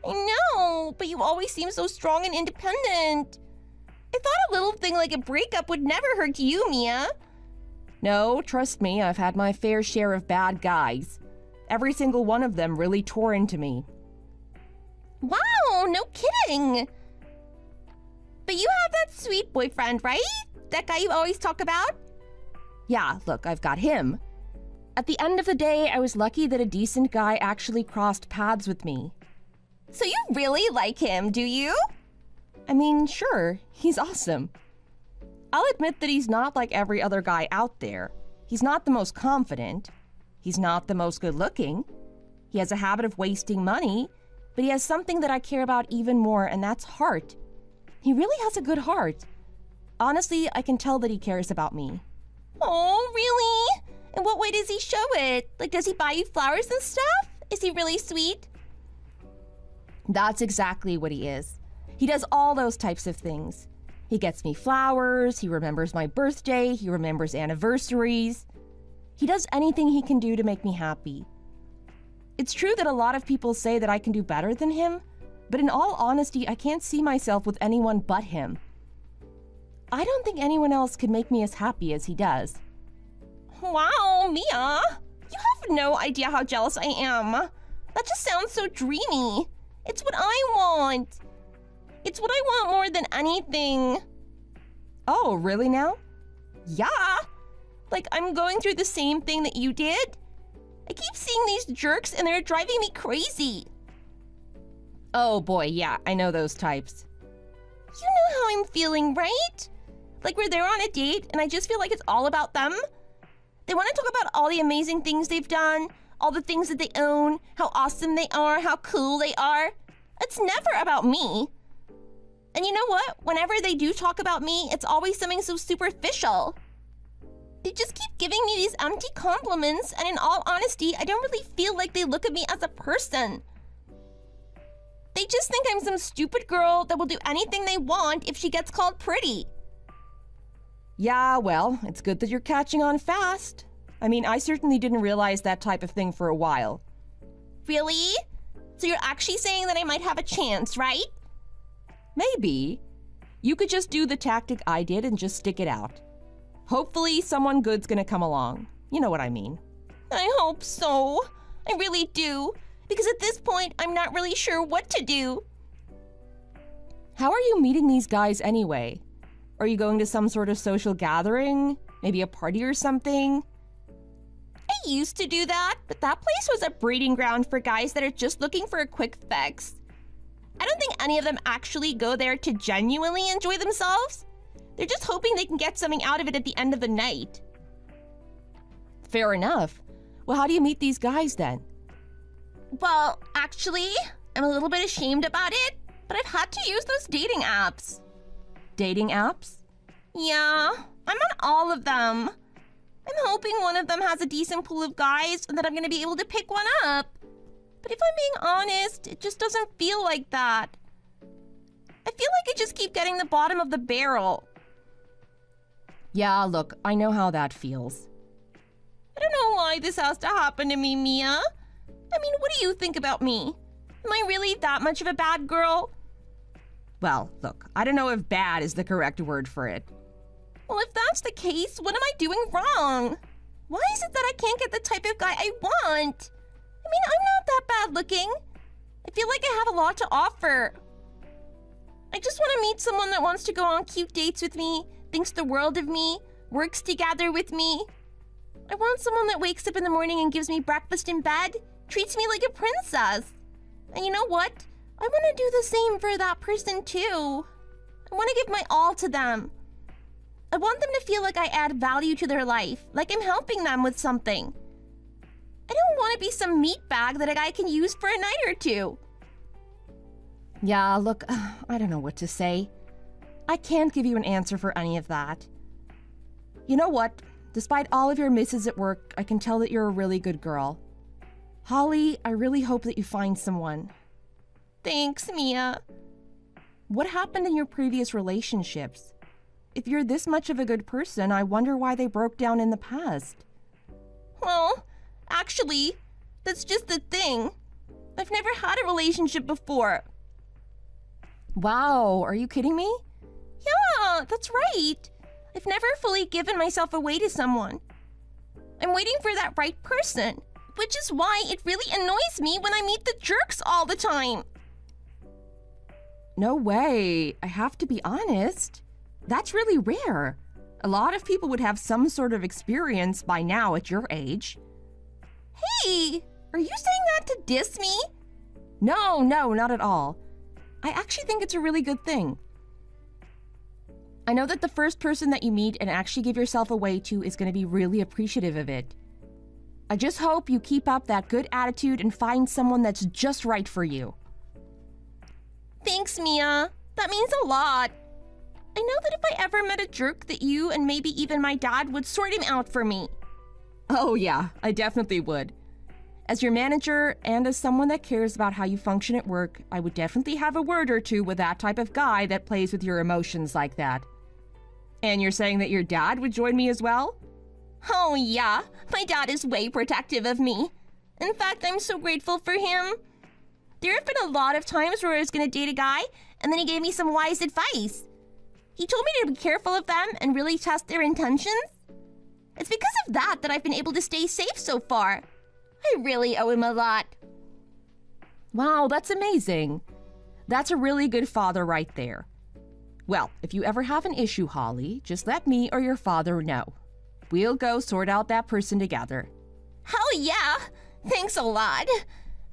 I know, but you always seem so strong and independent. I thought a little thing like a breakup would never hurt you, Mia. No, trust me, I've had my fair share of bad guys.
Every single one of them really tore into me.
Wow, no kidding. But you have that sweet boyfriend, right? That guy you always talk about?
Yeah, look, I've got him. At the end of the day, I was lucky that a decent guy actually crossed paths with me.
So you really like him, do you?
I mean, sure, he's awesome. I'll admit that he's not like every other guy out there. He's not the most confident. He's not the most good-looking. He has a habit of wasting money, but he has something that I care about even more, and that's heart. He really has a good heart. Honestly, I can tell that he cares about me.
Oh, really? In what way does he show it? Like, does he buy you flowers and stuff? Is he really sweet?
That's exactly what he is. He does all those types of things. He gets me flowers, he remembers my birthday, he remembers anniversaries. He does anything he can do to make me happy. It's true that a lot of people say that I can do better than him, but in all honesty, I can't see myself with anyone but him. I don't think anyone else could make me as happy as he does.
Wow, Mia. You have no idea how jealous I am. That just sounds so dreamy. It's what I want. It's what I want more than anything.
Oh, really now?
Yeah. Like, I'm going through the same thing that you did. I keep seeing these jerks and they're driving me crazy.
Oh boy, yeah, I know those types.
You know how I'm feeling, right? Like we're there on a date and I just feel like it's all about them. They want to talk about all the amazing things they've done, all the things that they own, how awesome they are, how cool they are. It's never about me. And you know what? Whenever they do talk about me, it's always something so superficial. They just keep giving me these empty compliments, and in all honesty, I don't really feel like they look at me as a person. They just think I'm some stupid girl that will do anything they want if she gets called pretty.
Yeah, well, it's good that you're catching on fast. I mean, I certainly didn't realize that type of thing for a while.
Really? So you're actually saying that I might have a chance, right?
Maybe. You could just do the tactic I did and just stick it out. Hopefully someone good's gonna come along. You know what I mean.
I hope so. I really do. Because at this point, I'm not really sure what to do.
How are you meeting these guys anyway? Are you going to some sort of social gathering? Maybe a party or something?
I used to do that, but that place was a breeding ground for guys that are just looking for a quick fix. I don't think any of them actually go there to genuinely enjoy themselves. They're just hoping they can get something out of it at the end of the night.
Fair enough. Well, how do you meet these guys then?
Well, actually, I'm a little bit ashamed about it, but I've had to use those dating apps.
Dating apps?
Yeah, I'm on all of them. I'm hoping one of them has a decent pool of guys and that I'm going to be able to pick one up. But if I'm being honest, it just doesn't feel like that. I feel like I just keep getting the bottom of the barrel.
Yeah, look, I know how that feels.
I don't know why this has to happen to me, Mia. I mean, what do you think about me? Am I really that much of a bad girl?
Well, look, I don't know if bad is the correct word for it.
Well, if that's the case, what am I doing wrong? Why is it that I can't get the type of guy I want? I mean, I'm not that bad looking. I feel like I have a lot to offer. I just want to meet someone that wants to go on cute dates with me, thinks the world of me, works together with me. I want someone that wakes up in the morning and gives me breakfast in bed, treats me like a princess. And you know what? I want to do the same for that person too. I want to give my all to them. I want them to feel like I add value to their life, like I'm helping them with something. I don't want to be some meat bag that a guy can use for a night or two.
Yeah, look, I don't know what to say. I can't give you an answer for any of that. You know what? Despite all of your misses at work, I can tell that you're a really good girl. Holly, I really hope that you find someone.
Thanks, Mia.
What happened in your previous relationships? If you're this much of a good person, I wonder why they broke down in the past.
Well, actually, that's just the thing. I've never had a relationship before.
Wow, are you kidding me?
Yeah, that's right. I've never fully given myself away to someone. I'm waiting for that right person, which is why it really annoys me when I meet the jerks all the time.
No way. I have to be honest. That's really rare. A lot of people would have some sort of experience by now at your age.
Hey, are you saying that to diss me?
No, not at all. I actually think it's a really good thing. I know that the first person that you meet and actually give yourself away to is going to be really appreciative of it. I just hope you keep up that good attitude and find someone that's just right for you.
Thanks, Mia. That means a lot. I know that if I ever met a jerk that you and maybe even my dad would sort him out for me.
Oh yeah, I definitely would. As your manager and as someone that cares about how you function at work, I would definitely have a word or two with that type of guy that plays with your emotions like that. And you're saying that your dad would join me as well?
Oh yeah, my dad is way protective of me. In fact, I'm so grateful for him. There have been a lot of times where I was going to date a guy, and then he gave me some wise advice. He told me to be careful of them and really test their intentions. It's because of that I've been able to stay safe so far. I really owe him a lot.
Wow, that's amazing. That's a really good father right there. Well, if you ever have an issue, Holly, just let me or your father know. We'll go sort out that person together.
Oh yeah, thanks a lot.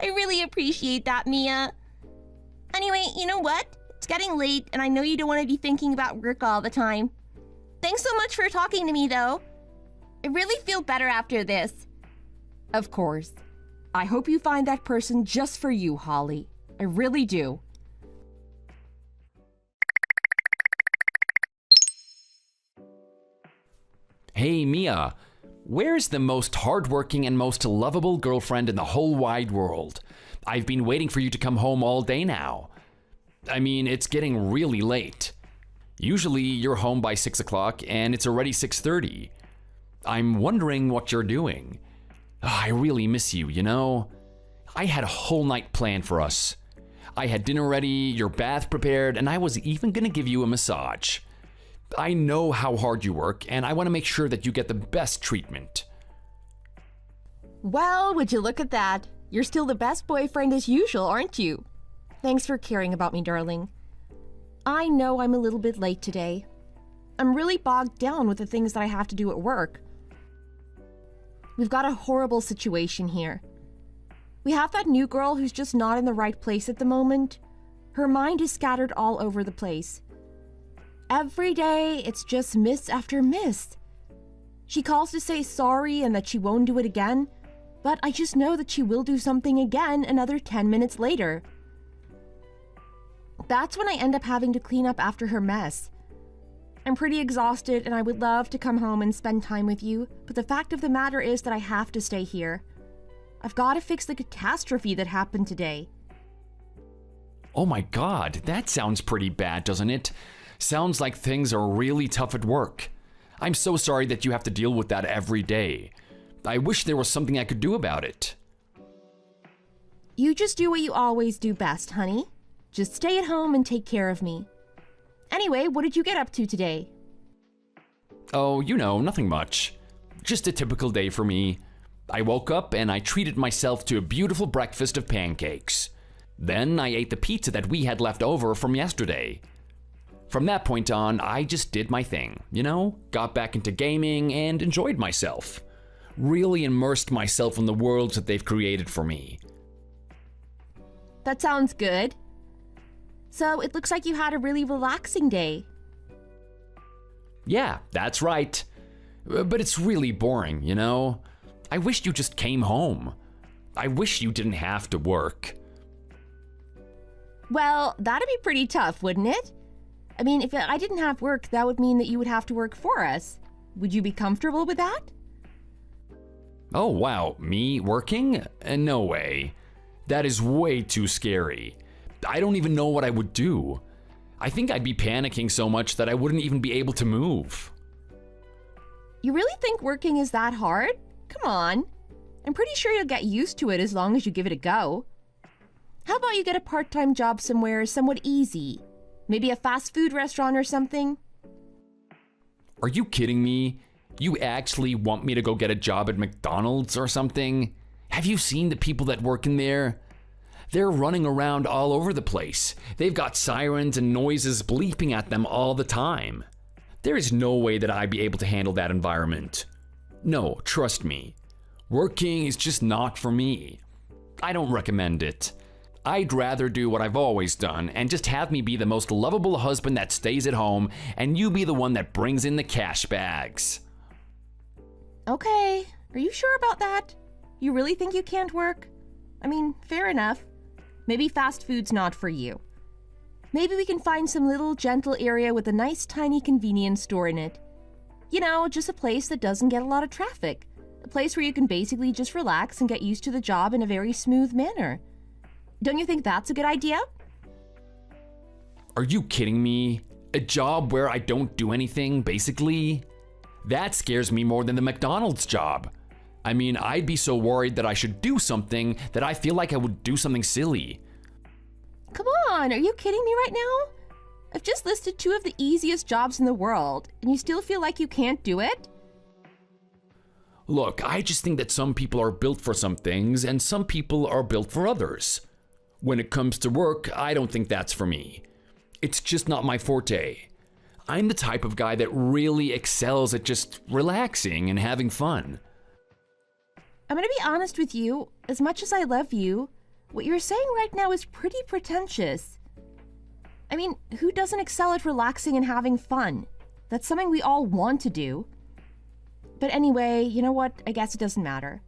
I really appreciate that, Mia. Anyway, you know what? It's getting late, and I know you don't want to be thinking about work all the time. Thanks so much for talking to me, though. I really feel better after this.
Of course. I hope you find that person just for you, Holly. I really do.
Hey, Mia. Where's the most hardworking and most lovable girlfriend in the whole wide world? I've been waiting for you to come home all day now. I mean, it's getting really late. Usually you're home by 6 o'clock and it's already 6:30. I'm wondering what you're doing. I really miss you, you know? I had a whole night planned for us. I had dinner ready, your bath prepared, and I was even gonna give you a massage. I know how hard you work, and I want to make sure that you get the best treatment.
Well, would you look at that? You're still the best boyfriend as usual, aren't you? Thanks for caring about me, darling. I know I'm a little bit late today. I'm really bogged down with the things that I have to do at work. We've got a horrible situation here. We have that new girl who's just not in the right place at the moment. Her mind is scattered all over the place. Every day, it's just miss after miss. She calls to say sorry and that she won't do it again, but I just know that she will do something again another 10 minutes later. That's when I end up having to clean up after her mess. I'm pretty exhausted and I would love to come home and spend time with you, but the fact of the matter is that I have to stay here. I've got to fix the catastrophe that happened today.
Oh my God, that sounds pretty bad, doesn't it? Sounds like things are really tough at work. I'm so sorry that you have to deal with that every day. I wish there was something I could do about it.
You just do what you always do best, honey. Just stay at home and take care of me. Anyway, what did you get up to today?
Oh, you know, nothing much. Just a typical day for me. I woke up and I treated myself to a beautiful breakfast of pancakes. Then I ate the pizza that we had left over from yesterday. From that point on, I just did my thing, you know? Got back into gaming and enjoyed myself. Really immersed myself in the worlds that they've created for me.
That sounds good. So it looks like you had a really relaxing day.
Yeah, that's right. But it's really boring, you know? I wish you just came home. I wish you didn't have to work.
Well, that'd be pretty tough, wouldn't it? I mean, if I didn't have work, that would mean that you would have to work for us. Would you be comfortable with that?
Oh, wow, me working? No way. That is way too scary. I don't even know what I would do. I think I'd be panicking so much that I wouldn't even be able to move.
You really think working is that hard? Come on. I'm pretty sure you'll get used to it as long as you give it a go. How about you get a part-time job somewhere somewhat easy? Maybe a fast food restaurant or something?
Are you kidding me? You actually want me to go get a job at McDonald's or something? Have you seen the people that work in there? They're running around all over the place. They've got sirens and noises bleeping at them all the time. There is no way that I'd be able to handle that environment. No, trust me. Working is just not for me. I don't recommend it. I'd rather do what I've always done and just have me be the most lovable husband that stays at home and you be the one that brings in the cash bags.
Okay, are you sure about that? You really think you can't work? I mean, fair enough. Maybe fast food's not for you. Maybe we can find some little gentle area with a nice tiny convenience store in it. You know, just a place that doesn't get a lot of traffic. A place where you can basically just relax and get used to the job in a very smooth manner. Don't you think that's a good idea?
Are you kidding me? A job where I don't do anything, basically? That scares me more than the McDonald's job. I mean, I'd be so worried that I should do something that I feel like I would do something silly.
Come on, are you kidding me right now? I've just listed 2 of the easiest jobs in the world, and you still feel like you can't do it?
Look, I just think that some people are built for some things and some people are built for others. When it comes to work, I don't think that's for me. It's just not my forte. I'm the type of guy that really excels at just relaxing and having fun.
I'm gonna be honest with you, as much as I love you, what you're saying right now is pretty pretentious. I mean, who doesn't excel at relaxing and having fun? That's something we all want to do. But anyway, you know what? I guess it doesn't matter.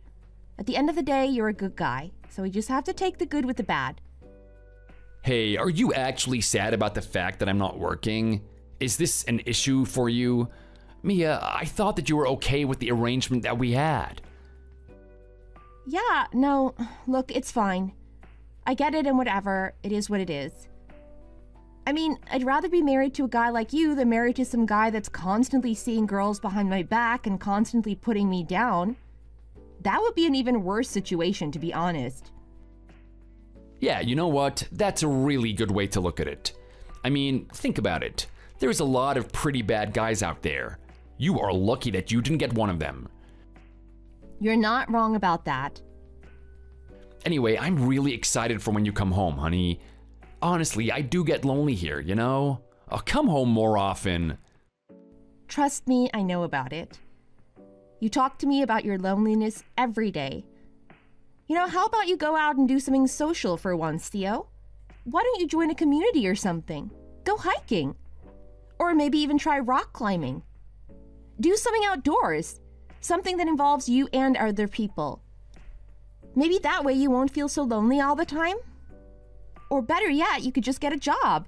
At the end of the day, you're a good guy, so we just have to take the good with the bad.
Hey, are you actually sad about the fact that I'm not working? Is this an issue for you? Mia, I thought that you were okay with the arrangement that we had.
Yeah, no, look, it's fine. I get it and whatever, it is what it is. I mean, I'd rather be married to a guy like you than married to some guy that's constantly seeing girls behind my back and constantly putting me down. That would be an even worse situation, to be honest.
Yeah, you know what? That's a really good way to look at it. I mean, think about it. There's a lot of pretty bad guys out there. You are lucky that you didn't get one of them.
You're not wrong about that.
Anyway, I'm really excited for when you come home, honey. Honestly, I do get lonely here, you know? Oh, come home more often.
Trust me, I know about it. You talk to me about your loneliness every day. You know, how about you go out and do something social for once, Theo? Why don't you join a community or something? Go hiking. Or maybe even try rock climbing. Do something outdoors. Something that involves you and other people. Maybe that way you won't feel so lonely all the time. Or better yet, you could just get a job.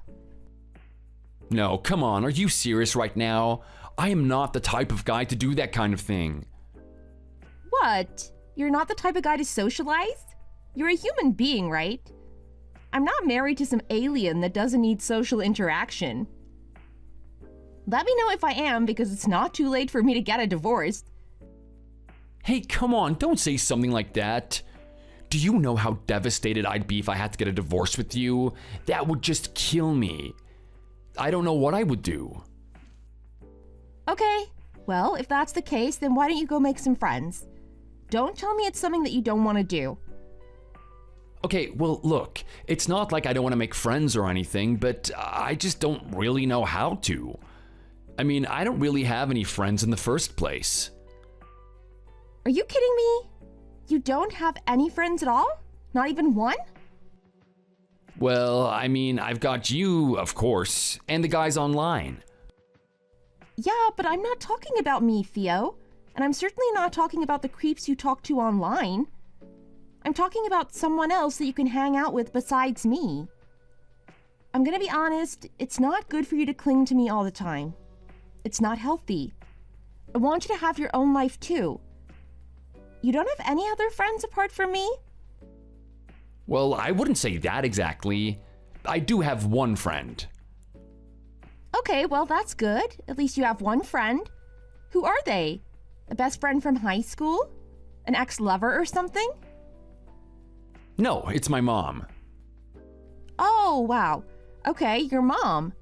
No, come on, are you serious right now? I am not the type of guy to do that kind of thing.
What? You're not the type of guy to socialize? You're a human being, right? I'm not married to some alien that doesn't need social interaction. Let me know if I am, because it's not too late for me to get a divorce.
Hey, come on, don't say something like that. Do you know how devastated I'd be if I had to get a divorce with you? That would just kill me. I don't know what I would do.
Okay, well, if that's the case, then why don't you go make some friends? Don't tell me it's something that you don't want to do.
Okay, well, look, it's not like I don't want to make friends or anything, but I just don't really know how to. I mean, I don't really have any friends in the first place.
Are you kidding me? You don't have any friends at all? Not even one?
Well, I mean, I've got you, of course, and the guys online.
Yeah, but I'm not talking about me, Theo. And I'm certainly not talking about the creeps you talk to online. I'm talking about someone else that you can hang out with besides me. I'm gonna be honest, it's not good for you to cling to me all the time. It's not healthy. I want you to have your own life too. You don't have any other friends apart from me?
Well, I wouldn't say that exactly. I do have one friend.
Okay, well, that's good. At least you have one friend. Who are they? A best friend from high school? An ex-lover or something?
No, it's my mom.
Oh, wow. Okay, your mom.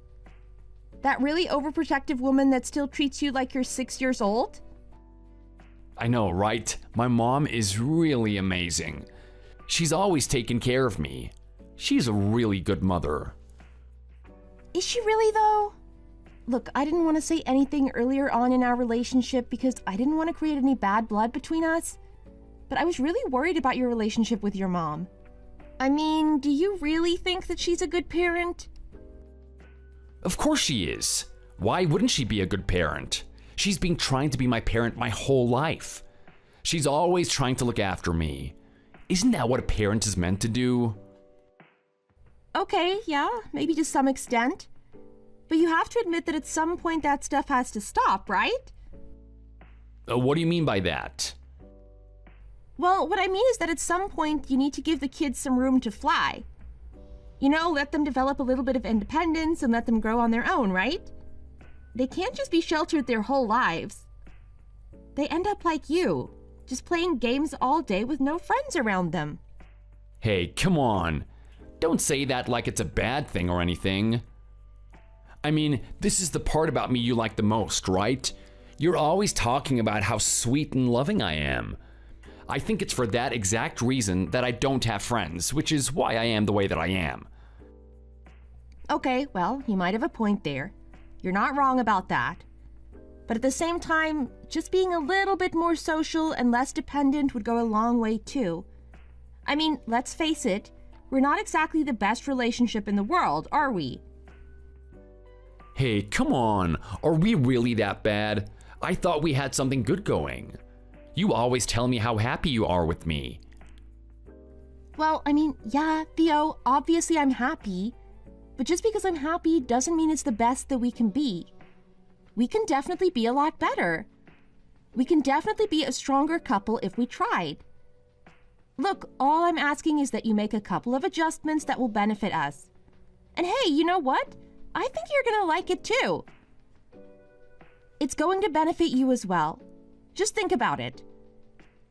That really overprotective woman that still treats you like you're 6 years old?
I know, right? My mom is really amazing. She's always taken care of me. She's a really good mother.
Is she really, though? Look, I didn't want to say anything earlier on in our relationship because I didn't want to create any bad blood between us. But I was really worried about your relationship with your mom. I mean, do you really think that she's a good parent?
Of course she is. Why wouldn't she be a good parent? She's been trying to be my parent my whole life. She's always trying to look after me. Isn't that what a parent is meant to do?
Okay, yeah, maybe to some extent. But you have to admit that at some point that stuff has to stop, right?
What do you mean by that?
Well, what I mean is that at some point you need to give the kids some room to fly. You know, let them develop a little bit of independence and let them grow on their own, right? They can't just be sheltered their whole lives. They end up like you, just playing games all day with no friends around them.
Hey, come on. Don't say that like it's a bad thing or anything. I mean, this is the part about me you like the most, right? You're always talking about how sweet and loving I am. I think it's for that exact reason that I don't have friends, which is why I am the way that I am.
Okay, well, you might have a point there. You're not wrong about that. But at the same time, just being a little bit more social and less dependent would go a long way too. I mean, let's face it, we're not exactly the best relationship in the world, are we?
Hey, come on. Are we really that bad? I thought we had something good going. You always tell me how happy you are with me.
Well, I mean, yeah, Theo, obviously I'm happy. But just because I'm happy doesn't mean it's the best that we can be. We can definitely be a lot better. We can definitely be a stronger couple if we tried. Look, all I'm asking is that you make a couple of adjustments that will benefit us. And hey, you know what? I think you're gonna like it too. It's going to benefit you as well. Just think about it.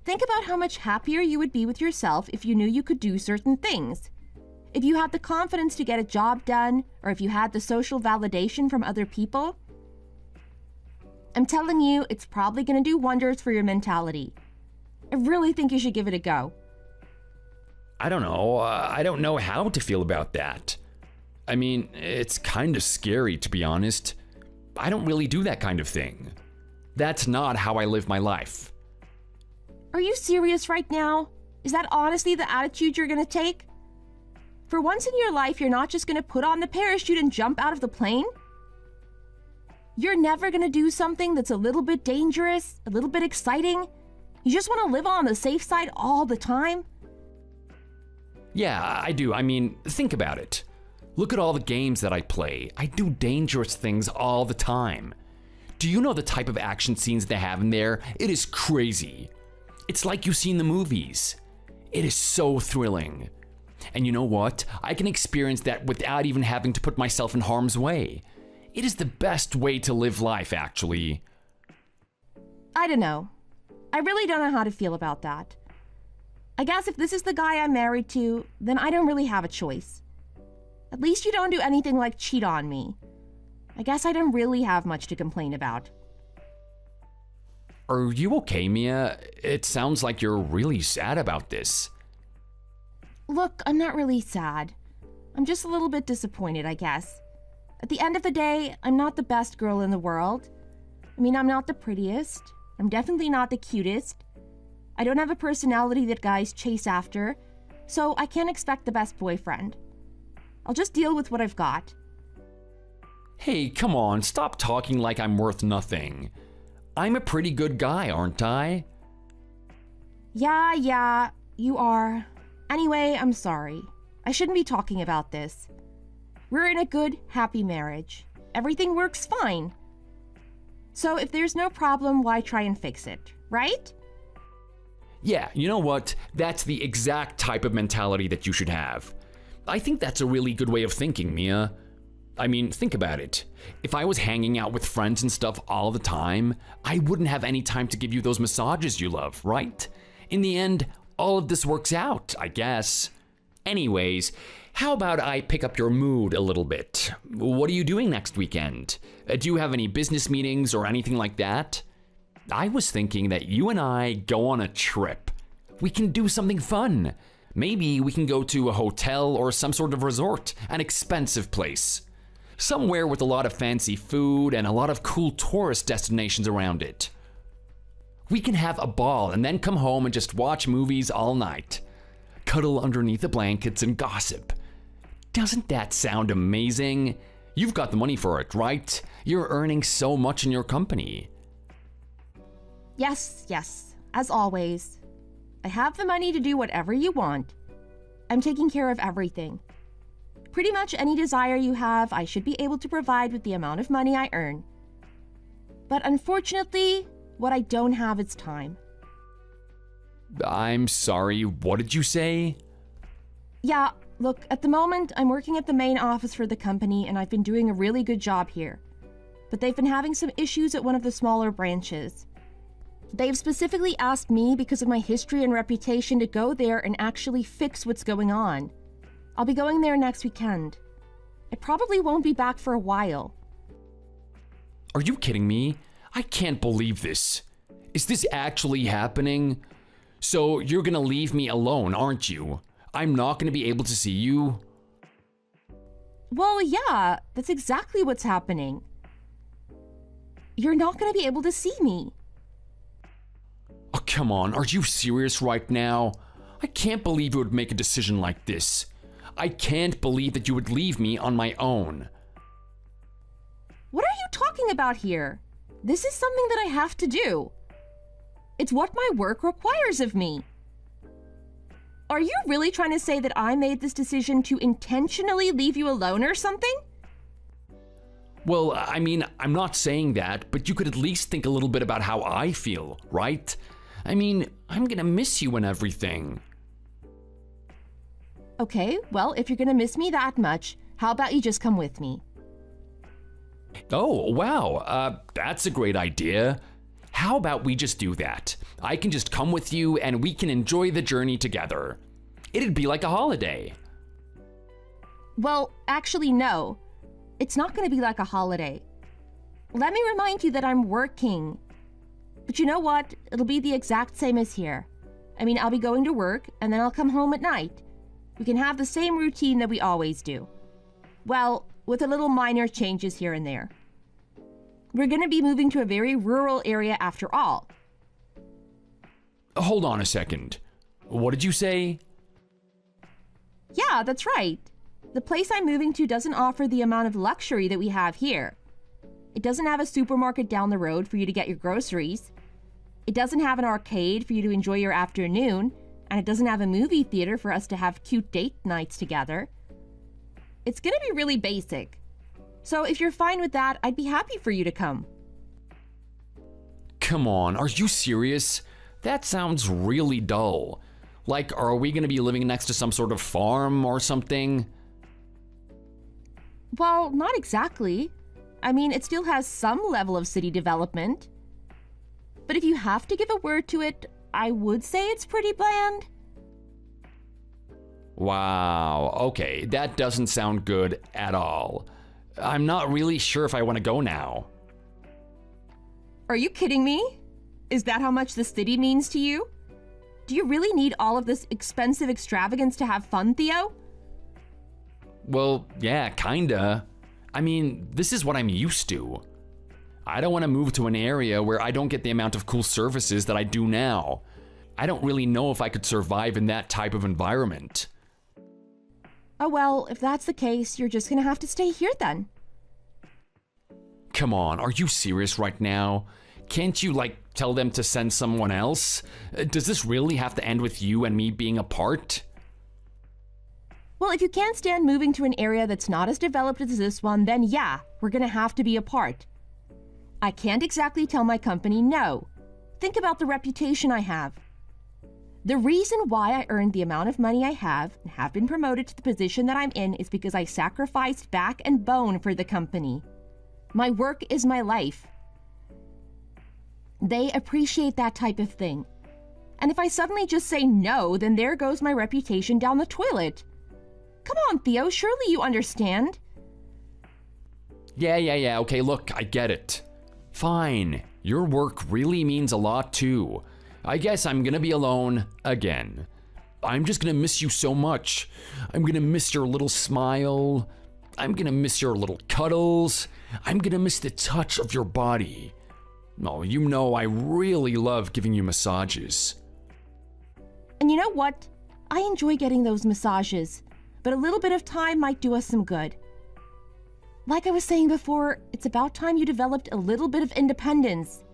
Think about how much happier you would be with yourself if you knew you could do certain things. If you had the confidence to get a job done, or if you had the social validation from other people. I'm telling you, it's probably going to do wonders for your mentality. I really think you should give it a go.
I don't know. I don't know how to feel about that. I mean, it's kind of scary, to be honest. I don't really do that kind of thing. That's not how I live my life.
Are you serious right now? Is that honestly the attitude you're going to take? For once in your life, you're not just going to put on the parachute and jump out of the plane? You're never going to do something that's a little bit dangerous, a little bit exciting? You just want to live on the safe side all the time?
Yeah, I do. I mean, think about it. Look at all the games that I play. I do dangerous things all the time. Do you know the type of action scenes they have in there? It is crazy. It's like you see in the movies. It is so thrilling. And you know what? I can experience that without even having to put myself in harm's way. It is the best way to live life, actually.
I don't know. I really don't know how to feel about that. I guess if this is the guy I'm married to, then I don't really have a choice. At least you don't do anything like cheat on me. I guess I don't really have much to complain about.
Are you okay, Mia? It sounds like you're really sad about this.
Look, I'm not really sad. I'm just a little bit disappointed, I guess. At the end of the day, I'm not the best girl in the world. I mean, I'm not the prettiest. I'm definitely not the cutest. I don't have a personality that guys chase after, so I can't expect the best boyfriend. I'll just deal with what I've got.
Hey, come on, stop talking like I'm worth nothing. I'm a pretty good guy, aren't I?
Yeah, you are. Anyway, I'm sorry. I shouldn't be talking about this. We're in a good, happy marriage. Everything works fine. So if there's no problem, why try and fix it, right?
Yeah, you know what? That's the exact type of mentality that you should have. I think that's a really good way of thinking, Mia. I mean, think about it. If I was hanging out with friends and stuff all the time, I wouldn't have any time to give you those massages you love, right? In the end, all of this works out, I guess. Anyways, how about I pick up your mood a little bit? What are you doing next weekend? Do you have any business meetings or anything like that? I was thinking that you and I go on a trip. We can do something fun. Maybe we can go to a hotel or some sort of resort, an expensive place. Somewhere with a lot of fancy food and a lot of cool tourist destinations around it. We can have a ball and then come home and just watch movies all night. Cuddle underneath the blankets and gossip. Doesn't that sound amazing? You've got the money for it, right? You're earning so much in your company.
Yes, as always. I have the money to do whatever you want. I'm taking care of everything. Pretty much any desire you have, I should be able to provide with the amount of money I earn. But unfortunately, what I don't have is time.
I'm sorry, what did you say?
Yeah, look, at the moment, I'm working at the main office for the company and I've been doing a really good job here. But they've been having some issues at one of the smaller branches. They've specifically asked me, because of my history and reputation, to go there and actually fix what's going on. I'll be going there next weekend. I probably won't be back for a while.
Are you kidding me? I can't believe this. Is this actually happening? So you're gonna leave me alone, aren't you? I'm not gonna be able to see you?
Well, yeah, that's exactly what's happening. You're not gonna be able to see me.
Oh, come on, are you serious right now? I can't believe you would make a decision like this. I can't believe that you would leave me on my own.
What are you talking about here? This is something that I have to do. It's what my work requires of me. Are you really trying to say that I made this decision to intentionally leave you alone or something?
Well, I mean, I'm not saying that, but you could at least think a little bit about how I feel, right? I mean, I'm gonna miss you and everything.
Okay, well, if you're gonna miss me that much, how about you just come with me?
Oh, wow, that's a great idea. How about we just do that? I can just come with you and we can enjoy the journey together. It'd be like a holiday.
Well, actually, no. It's not gonna be like a holiday. Let me remind you that I'm working. But you know what? It'll be the exact same as here. I mean, I'll be going to work and then I'll come home at night. We can have the same routine that we always do. Well, with a little minor changes here and there. We're gonna be moving to a very rural area after all.
Hold on a second. What did you say?
Yeah, that's right. The place I'm moving to doesn't offer the amount of luxury that we have here. It doesn't have a supermarket down the road for you to get your groceries. It doesn't have an arcade for you to enjoy your afternoon, and it doesn't have a movie theater for us to have cute date nights together. It's gonna be really basic. So if you're fine with that, I'd be happy for you to come.
Come on, are you serious? That sounds really dull. Like, are we gonna be living next to some sort of farm or something?
Well, not exactly. I mean, it still has some level of city development. But if you have to give a word to it, I would say it's pretty bland.
Wow, okay, that doesn't sound good at all. I'm not really sure if I want to go now.
Are you kidding me? Is that how much the city means to you? Do you really need all of this expensive extravagance to have fun, Theo?
Well, yeah, kinda. I mean, this is what I'm used to. I don't want to move to an area where I don't get the amount of cool services that I do now. I don't really know if I could survive in that type of environment.
Oh well, if that's the case, you're just gonna have to stay here then.
Come on, are you serious right now? Can't you, tell them to send someone else? Does this really have to end with you and me being apart?
Well, if you can't stand moving to an area that's not as developed as this one, then yeah, we're gonna have to be apart. I can't exactly tell my company no. Think about the reputation I have. The reason why I earned the amount of money I have and have been promoted to the position that I'm in is because I sacrificed back and bone for the company. My work is my life. They appreciate that type of thing. And if I suddenly just say no, then there goes my reputation down the toilet. Come on, Theo, surely you understand.
Yeah, okay, look, I get it. Fine, Your work really means a lot too. I guess I'm gonna be alone again. I'm just gonna miss you so much. I'm gonna miss your little smile. I'm gonna miss your little cuddles. I'm gonna miss the touch of your body. Oh, you know I really love giving you massages.
And you know what? I enjoy getting those massages, but a little bit of time might do us some good. Like I was saying before, it's about time you developed a little bit of independence.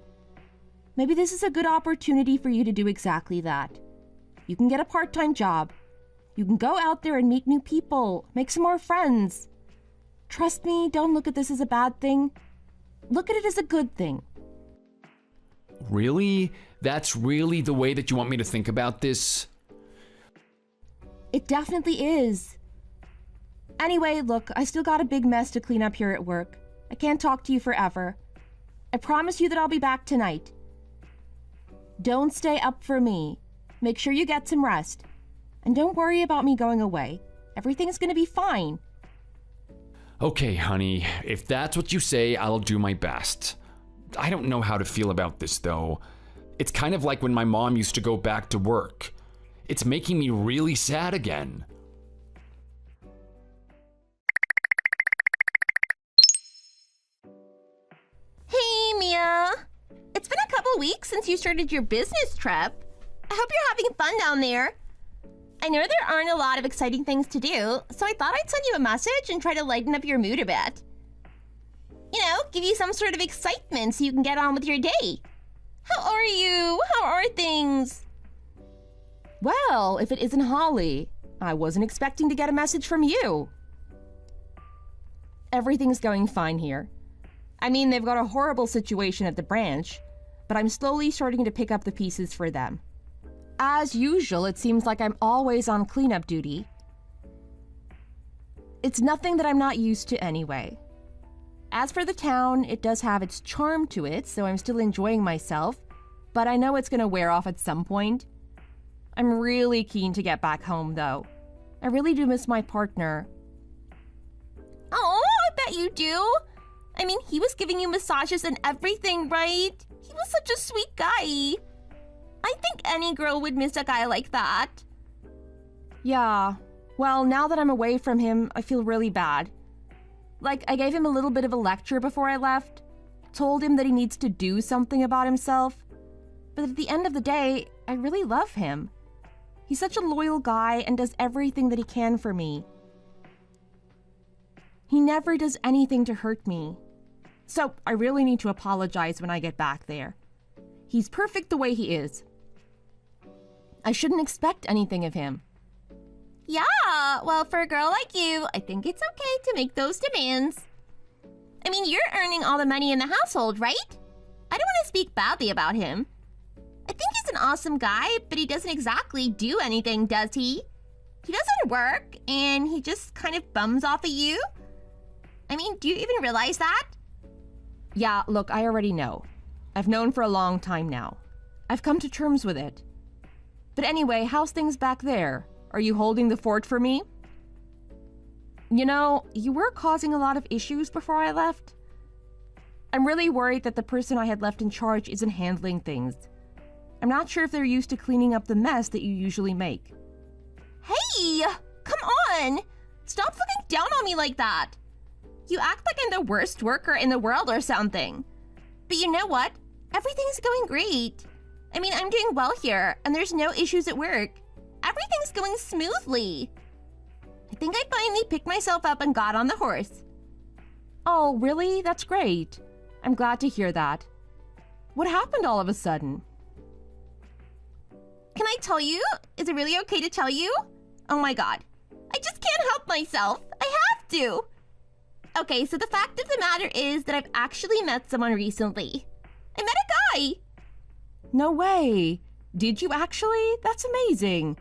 Maybe this is a good opportunity for you to do exactly that. You can get a part-time job. You can go out there and meet new people, make some more friends. Trust me, don't look at this as a bad thing. Look at it as a good thing.
Really? That's really the way that you want me to think about this?
It definitely is. Anyway, look, I still got a big mess to clean up here at work. I can't talk to you forever. I promise you that I'll be back tonight. Don't stay up for me. Make sure you get some rest. And don't worry about me going away. Everything's gonna be fine.
Okay, honey, if that's what you say, I'll do my best. I don't know how to feel about this, though. It's kind of like when my mom used to go back to work. It's making me really sad again.
Hey, Mia. It's been a couple weeks since you started your business trip. I hope you're having fun down there. I know there aren't a lot of exciting things to do, so I thought I'd send you a message and try to lighten up your mood a bit. You know, give you some sort of excitement so you can get on with your day. How are you? How are things?
Well, if it isn't Holly, I wasn't expecting to get a message from you. Everything's going fine here. I mean, they've got a horrible situation at the branch, but I'm slowly starting to pick up the pieces for them. As usual, it seems like I'm always on cleanup duty. It's nothing that I'm not used to anyway. As for the town, it does have its charm to it, so I'm still enjoying myself, but I know it's gonna wear off at some point. I'm really keen to get back home, though. I really do miss my partner.
Oh, I bet you do. I mean, he was giving you massages and everything, right? He was such a sweet guy. I think any girl would miss a guy like that.
Yeah, well, now that I'm away from him, I feel really bad. Like, I gave him a little bit of a lecture before I left, told him that he needs to do something about himself. But at the end of the day, I really love him. He's such a loyal guy and does everything that he can for me. He never does anything to hurt me. So I really need to apologize when I get back there. He's perfect the way he is. I shouldn't expect anything of him.
Yeah, well, for a girl like you, I think it's okay to make those demands. I mean, you're earning all the money in the household, right? I don't want to speak badly about him. I think he's an awesome guy, but he doesn't exactly do anything, does he? He doesn't work, and he just kind of bums off of you. I mean, do you even realize that?
Yeah, look, I already know. I've known for a long time now. I've come to terms with it. But anyway, how's things back there? Are you holding the fort for me? You know, you were causing a lot of issues before I left. I'm really worried that the person I had left in charge isn't handling things. I'm not sure if they're used to cleaning up the mess that you usually make.
Hey, come on! Stop looking down on me like that. You act like I'm the worst worker in the world or something. But you know what? Everything's going great. I mean, I'm doing well here, and there's no issues at work. Everything's going smoothly. I think I finally picked myself up and got on the horse.
Oh, really? That's great. I'm glad to hear that. What happened all of a sudden?
Can I tell you? Is it really okay to tell you? Oh my god. I just can't help myself. I have to. Okay, so the fact of the matter is that I've actually met someone recently. I met a guy.
No way. Did you actually? That's amazing.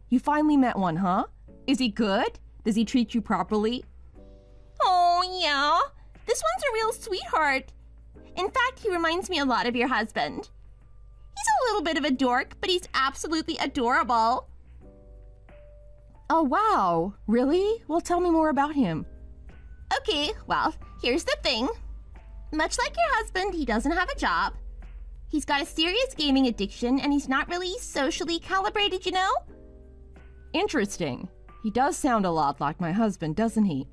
You finally met one, huh? Is he good? Does he treat you properly?
Oh, yeah. This one's a real sweetheart. In fact, he reminds me a lot of your husband. He's a little bit of a dork, but he's absolutely adorable.
Oh, wow. Really? Well, tell me more about him.
Okay, well, here's the thing. Much like your husband, he doesn't have a job. He's got a serious gaming addiction and he's not really socially calibrated, you know?
Interesting. He does sound a lot like my husband, doesn't he?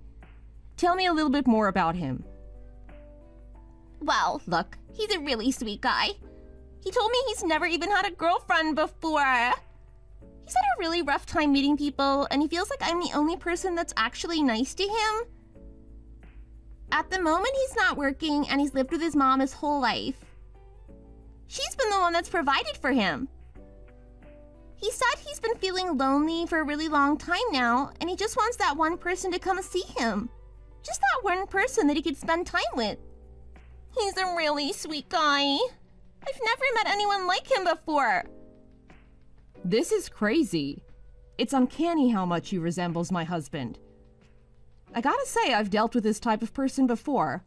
Tell me a little bit more about him.
Well, look, he's a really sweet guy. He told me he's never even had a girlfriend before. He's had a really rough time meeting people, and he feels like I'm the only person that's actually nice to him. At the moment, he's not working, and he's lived with his mom his whole life. She's been the one that's provided for him. He said he's been feeling lonely for a really long time now, and he just wants that one person to come see him. Just that one person that he could spend time with. He's a really sweet guy. I've never met anyone like him before.
This is crazy. It's uncanny how much he resembles my husband. I gotta say, I've dealt with this type of person before.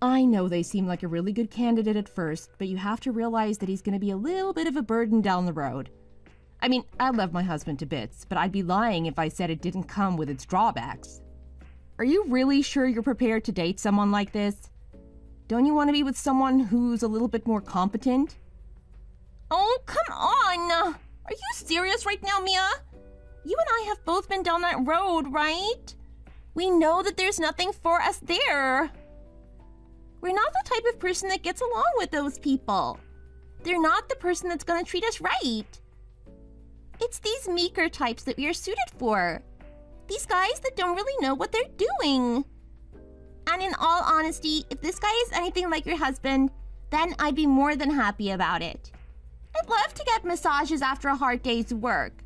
I know they seem like a really good candidate at first, but you have to realize that he's gonna be a little bit of a burden down the road. I mean, I love my husband to bits, but I'd be lying if I said it didn't come with its drawbacks. Are you really sure you're prepared to date someone like this? Don't you want to be with someone who's a little bit more competent?
Oh, come on! Are you serious right now, Mia? You and I have both been down that road, right? We know that there's nothing for us there. We're not the type of person that gets along with those people. They're not the person that's gonna treat us right. It's these meeker types that we are suited for. These guys that don't really know what they're doing. And in all honesty, if this guy is anything like your husband, then I'd be more than happy about it. I'd love to get massages after a hard day's work.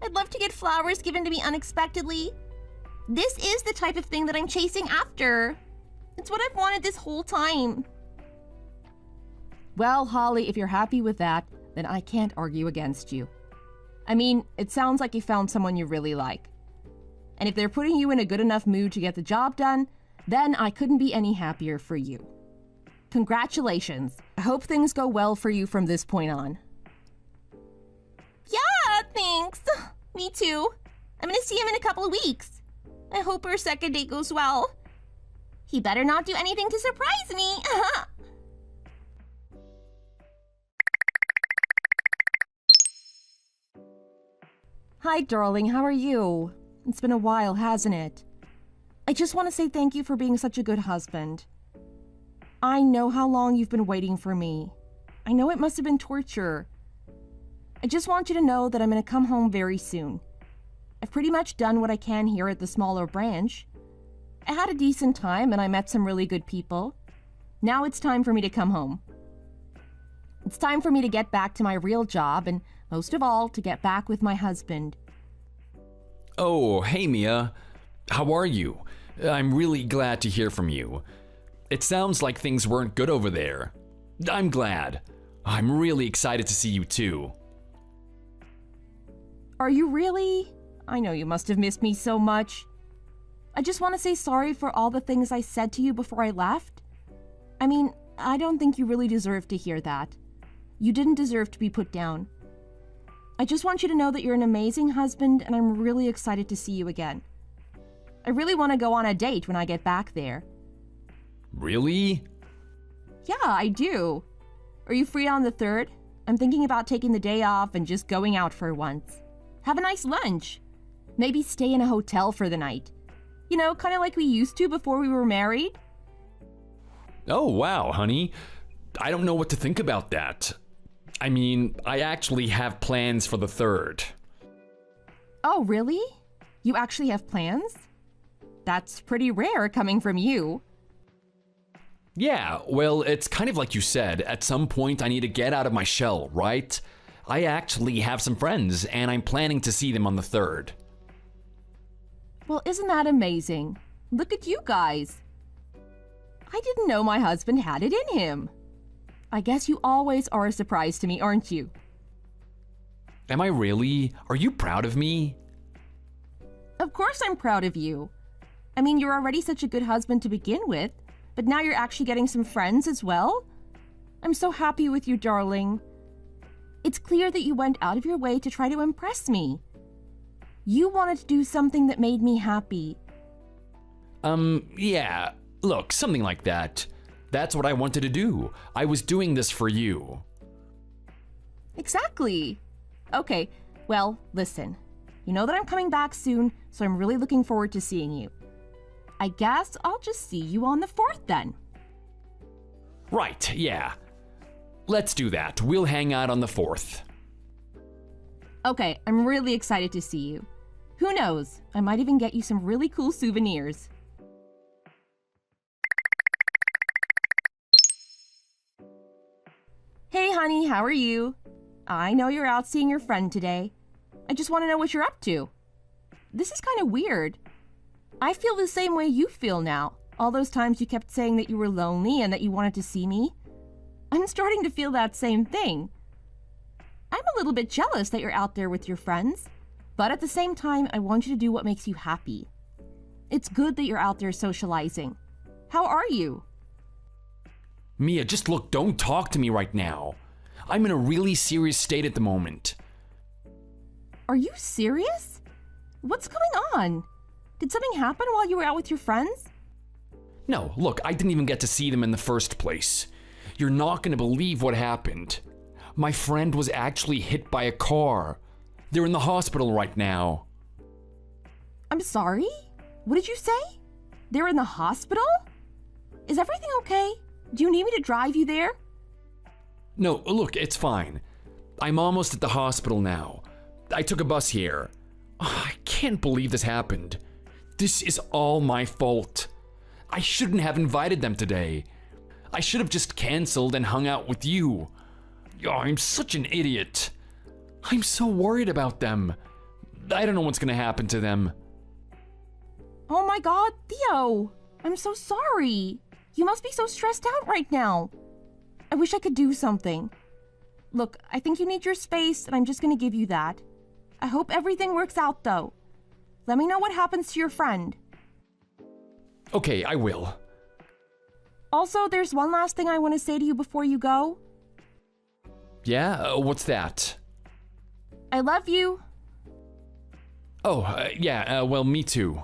I'd love to get flowers given to me unexpectedly. This is the type of thing that I'm chasing after. It's what I've wanted this whole time.
Well, Holly, if you're happy with that, then I can't argue against you. I mean, it sounds like you found someone you really like. And if they're putting you in a good enough mood to get the job done, then I couldn't be any happier for you. Congratulations. I hope things go well for you from this point on.
Yeah, thanks. Me too. I'm gonna see him in a couple of weeks. I hope our second date goes well. He better not do anything to surprise me.
Hi, darling. How are you? It's been a while, hasn't it? I just want to say thank you for being such a good husband. I know how long you've been waiting for me. I know it must have been torture. I just want you to know that I'm going to come home very soon. I've pretty much done what I can here at the smaller branch. I had a decent time and I met some really good people. Now it's time for me to come home. It's time for me to get back to my real job and, most of all, to get back with my husband.
Oh, hey Mia. How are you? I'm really glad to hear from you. It sounds like things weren't good over there. I'm glad. I'm really excited to see you too.
Are you really? I know you must have missed me so much. I just want to say sorry for all the things I said to you before I left. I mean, I don't think you really deserve to hear that. You didn't deserve to be put down. I just want you to know that you're an amazing husband and I'm really excited to see you again. I really want to go on a date when I get back there.
Really?
Yeah, I do. Are you free on the 3rd? I'm thinking about taking the day off and just going out for once. Have a nice lunch. Maybe stay in a hotel for the night. You know, kind of like we used to before we were married.
Oh, wow, honey. I don't know what to think about that. I mean, I actually have plans for the 3rd.
Oh, really? You actually have plans? That's pretty rare coming from you.
Yeah, well, it's kind of like you said. At some point, I need to get out of my shell, right? I actually have some friends, and I'm planning to see them on the 3rd.
Well, isn't that amazing? Look at you guys. I didn't know my husband had it in him. I guess you always are a surprise to me, aren't you?
Am I really? Are you proud of me?
Of course I'm proud of you. I mean, you're already such a good husband to begin with, but now you're actually getting some friends as well? I'm so happy with you, darling. It's clear that you went out of your way to try to impress me. You wanted to do something that made me happy.
Yeah. Look, something like that. That's what I wanted to do. I was doing this for you.
Exactly. Okay, well, listen. You know that I'm coming back soon, so I'm really looking forward to seeing you. I guess I'll just see you on the 4th then.
Right, yeah. Let's do that. We'll hang out on the 4th.
Okay, I'm really excited to see you. Who knows? I might even get you some really cool souvenirs. Hey honey, how are you? I know you're out seeing your friend today. I just want to know what you're up to. This is kind of weird. I feel the same way you feel now. All those times you kept saying that you were lonely and that you wanted to see me. I'm starting to feel that same thing. I'm a little bit jealous that you're out there with your friends, but at the same time, I want you to do what makes you happy. It's good that you're out there socializing. How are you?
Mia, just look, don't talk to me right now. I'm in a really serious state at the moment.
Are you serious? What's going on? Did something happen while you were out with your friends?
No, look, I didn't even get to see them in the first place. You're not gonna believe what happened. My friend was actually hit by a car. They're in the hospital right now.
I'm sorry? What did you say? They're in the hospital? Is everything okay? Do you need me to drive you there?
No, look, it's fine. I'm almost at the hospital now. I took a bus here. I can't believe this happened. This is all my fault. I shouldn't have invited them today. I should have just canceled and hung out with you. Oh, I'm such an idiot. I'm so worried about them. I don't know what's gonna happen to them.
Oh my god, Theo! I'm so sorry. You must be so stressed out right now. I wish I could do something. Look, I think you need your space, and I'm just gonna give you that. I hope everything works out, though. Let me know what happens to your friend.
Okay, I will.
Also, there's one last thing I want to say to you before you go.
Yeah? What's that?
I love you.
Oh, yeah, well, me too.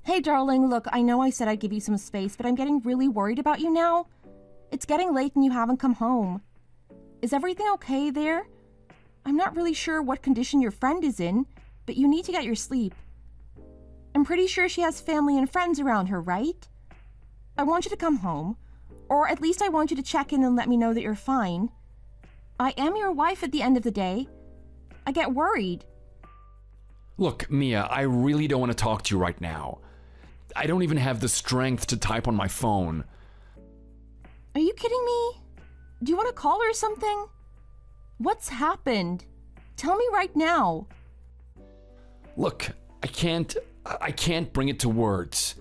Hey, darling, look, I know I said I'd give you some space, but I'm getting really worried about you now. It's getting late and you haven't come home. Is everything okay there? I'm not really sure what condition your friend is in, but you need to get your sleep. I'm pretty sure she has family and friends around her, right? I want you to come home, or at least I want you to check in and let me know that you're fine. I am your wife at the end of the day. I get worried.
Look, Mia, I really don't want to talk to you right now. I don't even have the strength to type on my phone.
Are you kidding me? Do you want to call her or something? What's happened? Tell me right now.
Look, I can't bring it to words.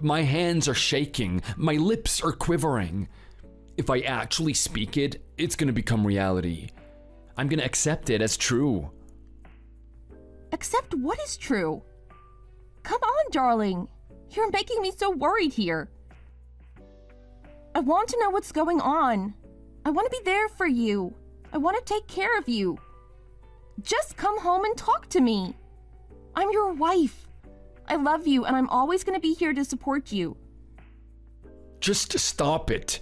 My hands are shaking, my lips are quivering. If I actually speak it, it's gonna become reality. I'm gonna accept it as true.
Accept what is true? Come on, darling. You're making me so worried here. I want to know what's going on. I want to be there for you. I want to take care of you. Just come home and talk to me. I'm your wife. I love you, and I'm always going to be here to support you.
Just stop it.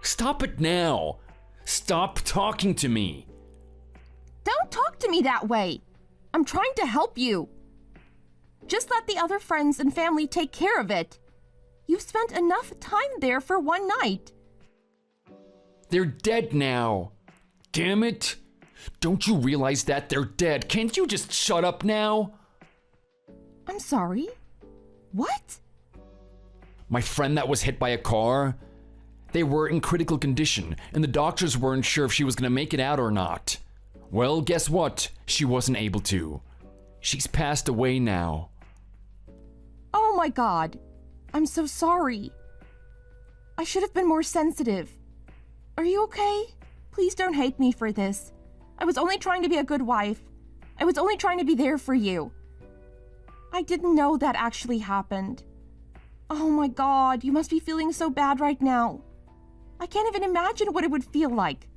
Stop it now. Stop talking to me.
Don't talk to me that way. I'm trying to help you. Just let the other friends and family take care of it. You've spent enough time there for one night.
They're dead now. Damn it. Don't you realize that they're dead? Can't you just shut up now?
I'm sorry. What?
My friend that was hit by a car? They were in critical condition, and the doctors weren't sure if she was gonna make it out or not. Well, guess what? She wasn't able to. She's passed away now.
Oh my god. I'm so sorry. I should have been more sensitive. Are you okay? Please don't hate me for this. I was only trying to be a good wife. I was only trying to be there for you. I didn't know that actually happened. Oh my god, you must be feeling so bad right now. I can't even imagine what it would feel like.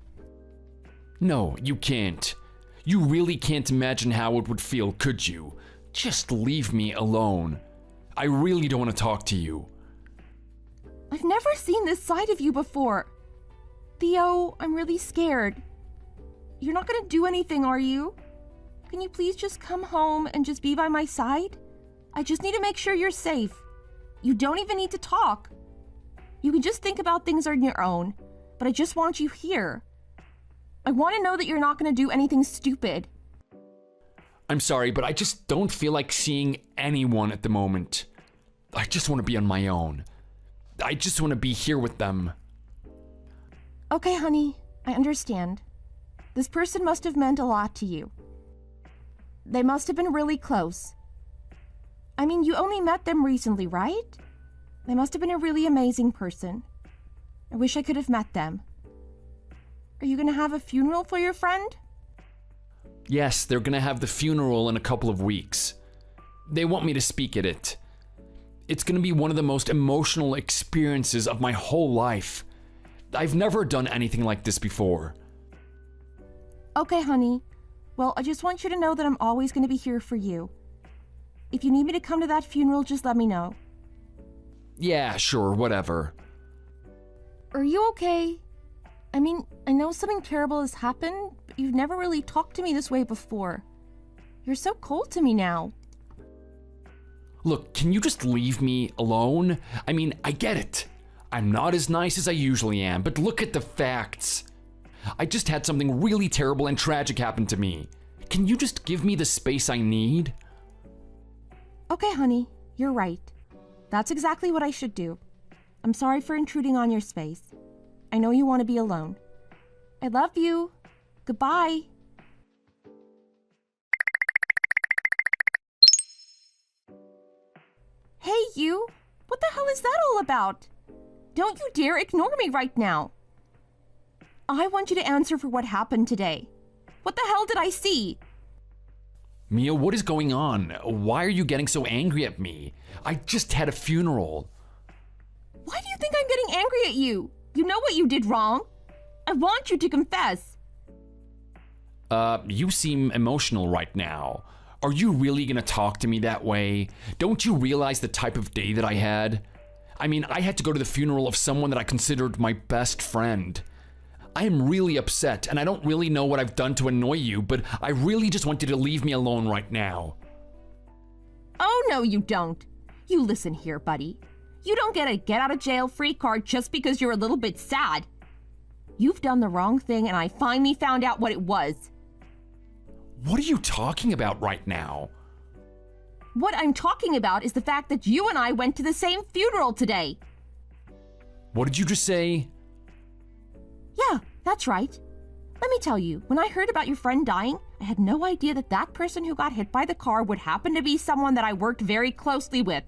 No, you can't. You really can't imagine how it would feel, could you? Just leave me alone. I really don't want to talk to you.
I've never seen this side of you before. Theo, I'm really scared. You're not gonna do anything, are you? Can you please just come home and just be by my side? I just need to make sure you're safe. You don't even need to talk. You can just think about things on your own, but I just want you here. I want to know that you're not gonna do anything stupid.
I'm sorry, but I just don't feel like seeing anyone at the moment. I just want to be on my own. I just want to be here with them.
Okay, honey, I understand. This person must have meant a lot to you. They must have been really close. I mean, you only met them recently, right? They must have been a really amazing person. I wish I could have met them. Are you gonna have a funeral for your friend?
Yes, they're gonna have the funeral in a couple of weeks. They want me to speak at it. It's gonna be one of the most emotional experiences of my whole life. I've never done anything like this before.
Okay, honey. Well, I just want you to know that I'm always gonna be here for you. If you need me to come to that funeral, just let me know.
Yeah, sure, whatever.
Are you okay? I mean, I know something terrible has happened, but you've never really talked to me this way before. You're so cold to me now.
Look, can you just leave me alone? I mean, I get it. I'm not as nice as I usually am, but look at the facts. I just had something really terrible and tragic happen to me. Can you just give me the space I need?
Okay, honey, you're right. That's exactly what I should do. I'm sorry for intruding on your space. I know you want to be alone. I love you. Goodbye. Hey, you! What the hell is that all about? Don't you dare ignore me right now. I want you to answer for what happened today. What the hell did I see?
Mia, what is going on? Why are you getting so angry at me? I just had a funeral.
Why do you think I'm getting angry at you? You know what you did wrong. I want you to confess.
You seem emotional right now. Are you really gonna talk to me that way? Don't you realize the type of day that I had? I mean, I had to go to the funeral of someone that I considered my best friend. I am really upset, and I don't really know what I've done to annoy you, but I really just want you to leave me alone right now.
Oh, no, you don't. You listen here, buddy. You don't get a get-out-of-jail-free card just because you're a little bit sad. You've done the wrong thing, and I finally found out what it was.
What are you talking about right now?
What I'm talking about is the fact that you and I went to the same funeral today.
What did you just say?
Yeah, that's right. Let me tell you, when I heard about your friend dying, I had no idea that that person who got hit by the car would happen to be someone that I worked very closely with.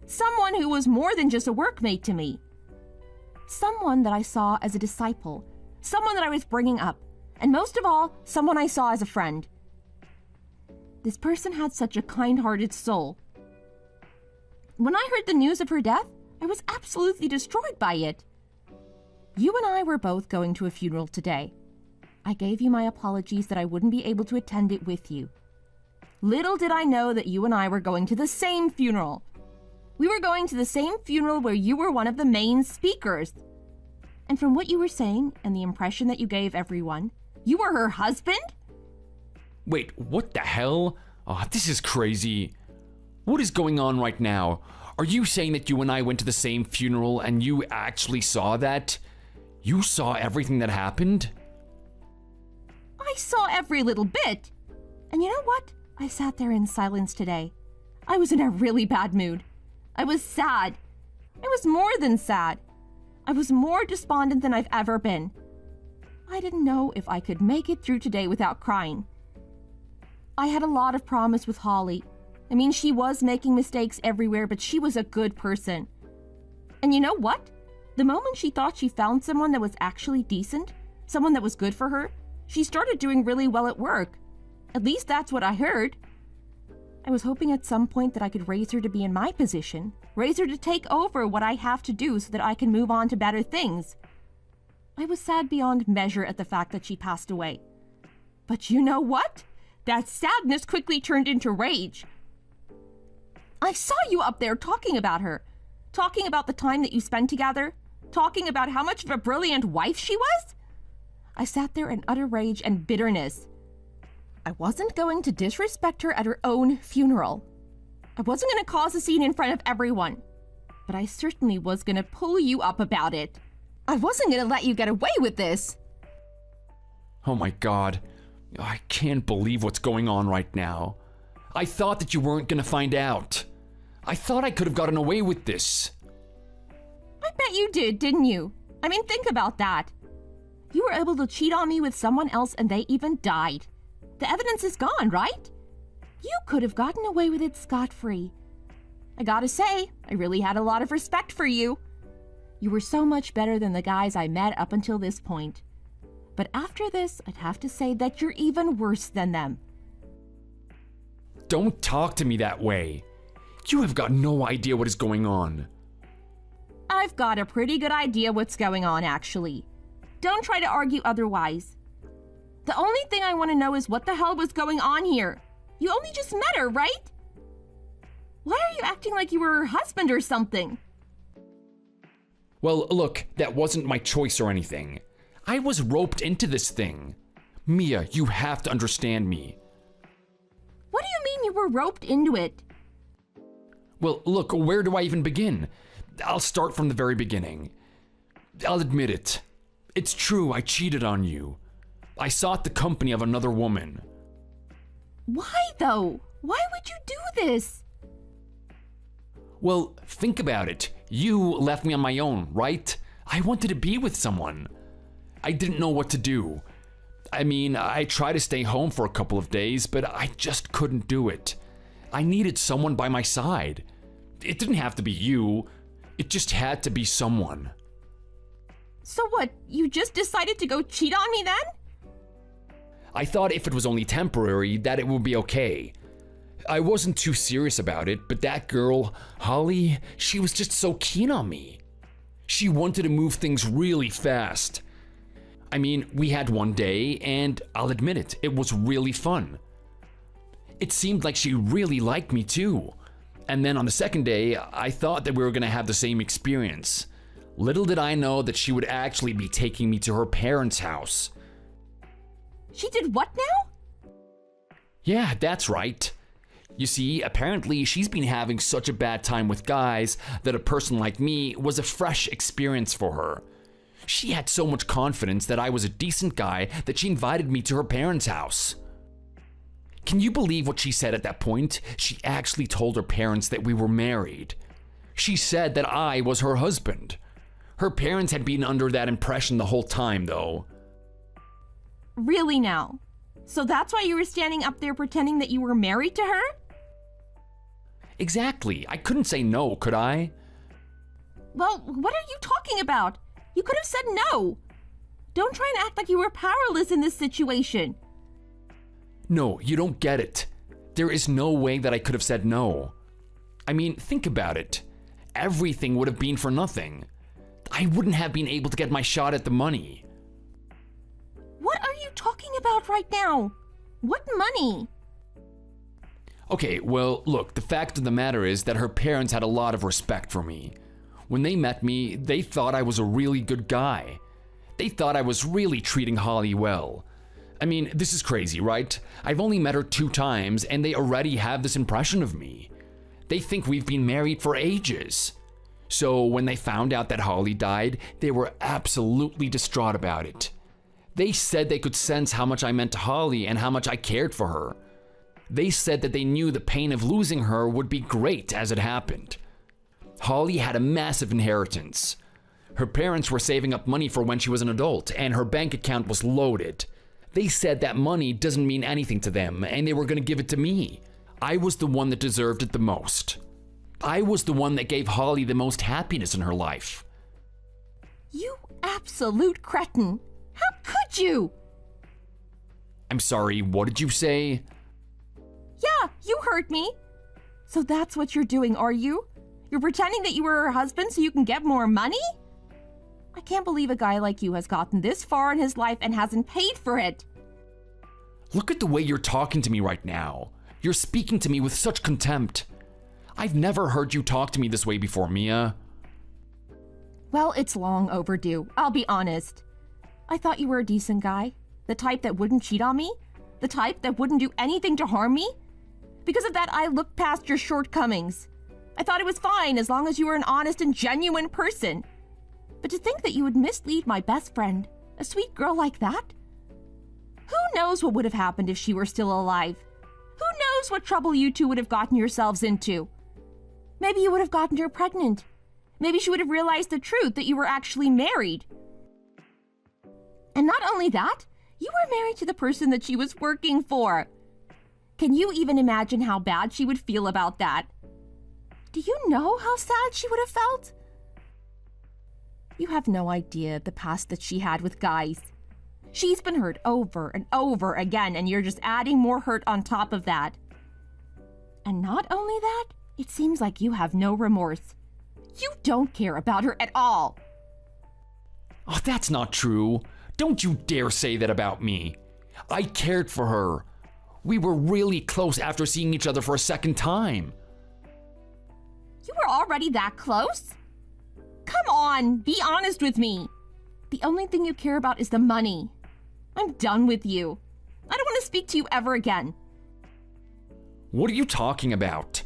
Someone who was more than just a workmate to me. Someone that I saw as a disciple. Someone that I was bringing up. And most of all, someone I saw as a friend. This person had such a kind-hearted soul. When I heard the news of her death, I was absolutely destroyed by it. You and I were both going to a funeral today. I gave you my apologies that I wouldn't be able to attend it with you. Little did I know that you and I were going to the same funeral. We were going to the same funeral where you were one of the main speakers. And from what you were saying and the impression that you gave everyone, you were her husband?
Wait, what the hell? Oh, this is crazy. What is going on right now? Are you saying that you and I went to the same funeral and you actually saw that? You saw everything that happened?
I saw every little bit. And you know what? I sat there in silence today. I was in a really bad mood. I was sad. I was more than sad. I was more despondent than I've ever been. I didn't know if I could make it through today without crying. I had a lot of promise with Holly. I mean, she was making mistakes everywhere, but she was a good person. And you know what? The moment she thought she found someone that was actually decent, someone that was good for her, she started doing really well at work. At least that's what I heard. I was hoping at some point that I could raise her to be in my position, raise her to take over what I have to do so that I can move on to better things. I was sad beyond measure at the fact that she passed away. But you know what? That sadness quickly turned into rage. I saw you up there talking about her, talking about the time that you spent together, talking about how much of a brilliant wife she was. I sat there in utter rage and bitterness. I wasn't going to disrespect her at her own funeral. I wasn't going to cause a scene in front of everyone, but I certainly was going to pull you up about it. I wasn't going to let you get away with this.
Oh my God. I can't believe what's going on right now. I thought that you weren't gonna find out. I thought I could have gotten away with this.
I bet you did, didn't you? I mean, think about that. You were able to cheat on me with someone else and they even died. The evidence is gone, right? You could have gotten away with it scot-free. I gotta say, I really had a lot of respect for you. You were so much better than the guys I met up until this point. But after this, I'd have to say that you're even worse than them.
Don't talk to me that way. You have got no idea what is going on.
I've got a pretty good idea what's going on, actually. Don't try to argue otherwise. The only thing I want to know is what the hell was going on here. You only just met her, right? Why are you acting like you were her husband or something?
Well, look, that wasn't my choice or anything. I was roped into this thing. Mia, you have to understand me.
What do you mean you were roped into it?
Well, look, where do I even begin? I'll start from the very beginning. I'll admit it. It's true, I cheated on you. I sought the company of another woman.
Why, though? Why would you do this?
Well, think about it. You left me on my own, right? I wanted to be with someone. I didn't know what to do. I mean, I tried to stay home for a couple of days, but I just couldn't do it. I needed someone by my side. It didn't have to be you. It just had to be someone.
So what, you just decided to go cheat on me then?
I thought if it was only temporary, that it would be okay. I wasn't too serious about it, but that girl, Holly, she was just so keen on me. She wanted to move things really fast. I mean, we had one day, and I'll admit it, it was really fun. It seemed like she really liked me too. And then on the second day, I thought that we were gonna have the same experience. Little did I know that she would actually be taking me to her parents' house.
She did what now?
Yeah, that's right. You see, apparently she's been having such a bad time with guys that a person like me was a fresh experience for her. She had so much confidence that I was a decent guy that she invited me to her parents' house. Can you believe what she said at that point? She actually told her parents that we were married. She said that I was her husband. Her parents had been under that impression the whole time, though.
Really now? So that's why you were standing up there pretending that you were married to her?
Exactly. I couldn't say no, could I?
Well, what are you talking about? You could have said no. Don't try and act like you were powerless in this situation.
No, you don't get it. There is no way that I could have said no. I mean, think about it. Everything would have been for nothing. I wouldn't have been able to get my shot at the money.
What are you talking about right now? What money?
Okay, well, look, the fact of the matter is that her parents had a lot of respect for me. When they met me, they thought I was a really good guy. They thought I was really treating Holly well. I mean, this is crazy, right? I've only met her 2 times and they already have this impression of me. They think we've been married for ages. So when they found out that Holly died, they were absolutely distraught about it. They said they could sense how much I meant to Holly and how much I cared for her. They said that they knew the pain of losing her would be great as it happened. Holly had a massive inheritance. Her parents were saving up money for when she was an adult, and her bank account was loaded. They said that money doesn't mean anything to them, and they were going to give it to me. I was the one that deserved it the most. I was the one that gave Holly the most happiness in her life.
You absolute cretin. How could you?
I'm sorry, what did you say?
Yeah, you heard me. So that's what you're doing, are you? You're pretending that you were her husband so you can get more money? I can't believe a guy like you has gotten this far in his life and hasn't paid for it.
Look at the way you're talking to me right now. You're speaking to me with such contempt. I've never heard you talk to me this way before, Mia.
Well, it's long overdue, I'll be honest. I thought you were a decent guy. The type that wouldn't cheat on me? The type that wouldn't do anything to harm me? Because of that, I looked past your shortcomings. I thought it was fine as long as you were an honest and genuine person. But to think that you would mislead my best friend, a sweet girl like that? Who knows what would have happened if she were still alive? Who knows what trouble you two would have gotten yourselves into? Maybe you would have gotten her pregnant. Maybe she would have realized the truth that you were actually married. And not only that, you were married to the person that she was working for. Can you even imagine how bad she would feel about that? Do you know how sad she would have felt? You have no idea the past that she had with guys. She's been hurt over and over again, and you're just adding more hurt on top of that. And not only that, it seems like you have no remorse. You don't care about her at all.
Oh, that's not true. Don't you dare say that about me. I cared for her. We were really close after seeing each other for a second time.
You were already that close? Come on, be honest with me. The only thing you care about is the money. I'm done with you. I don't want to speak to you ever again.
What are you talking about?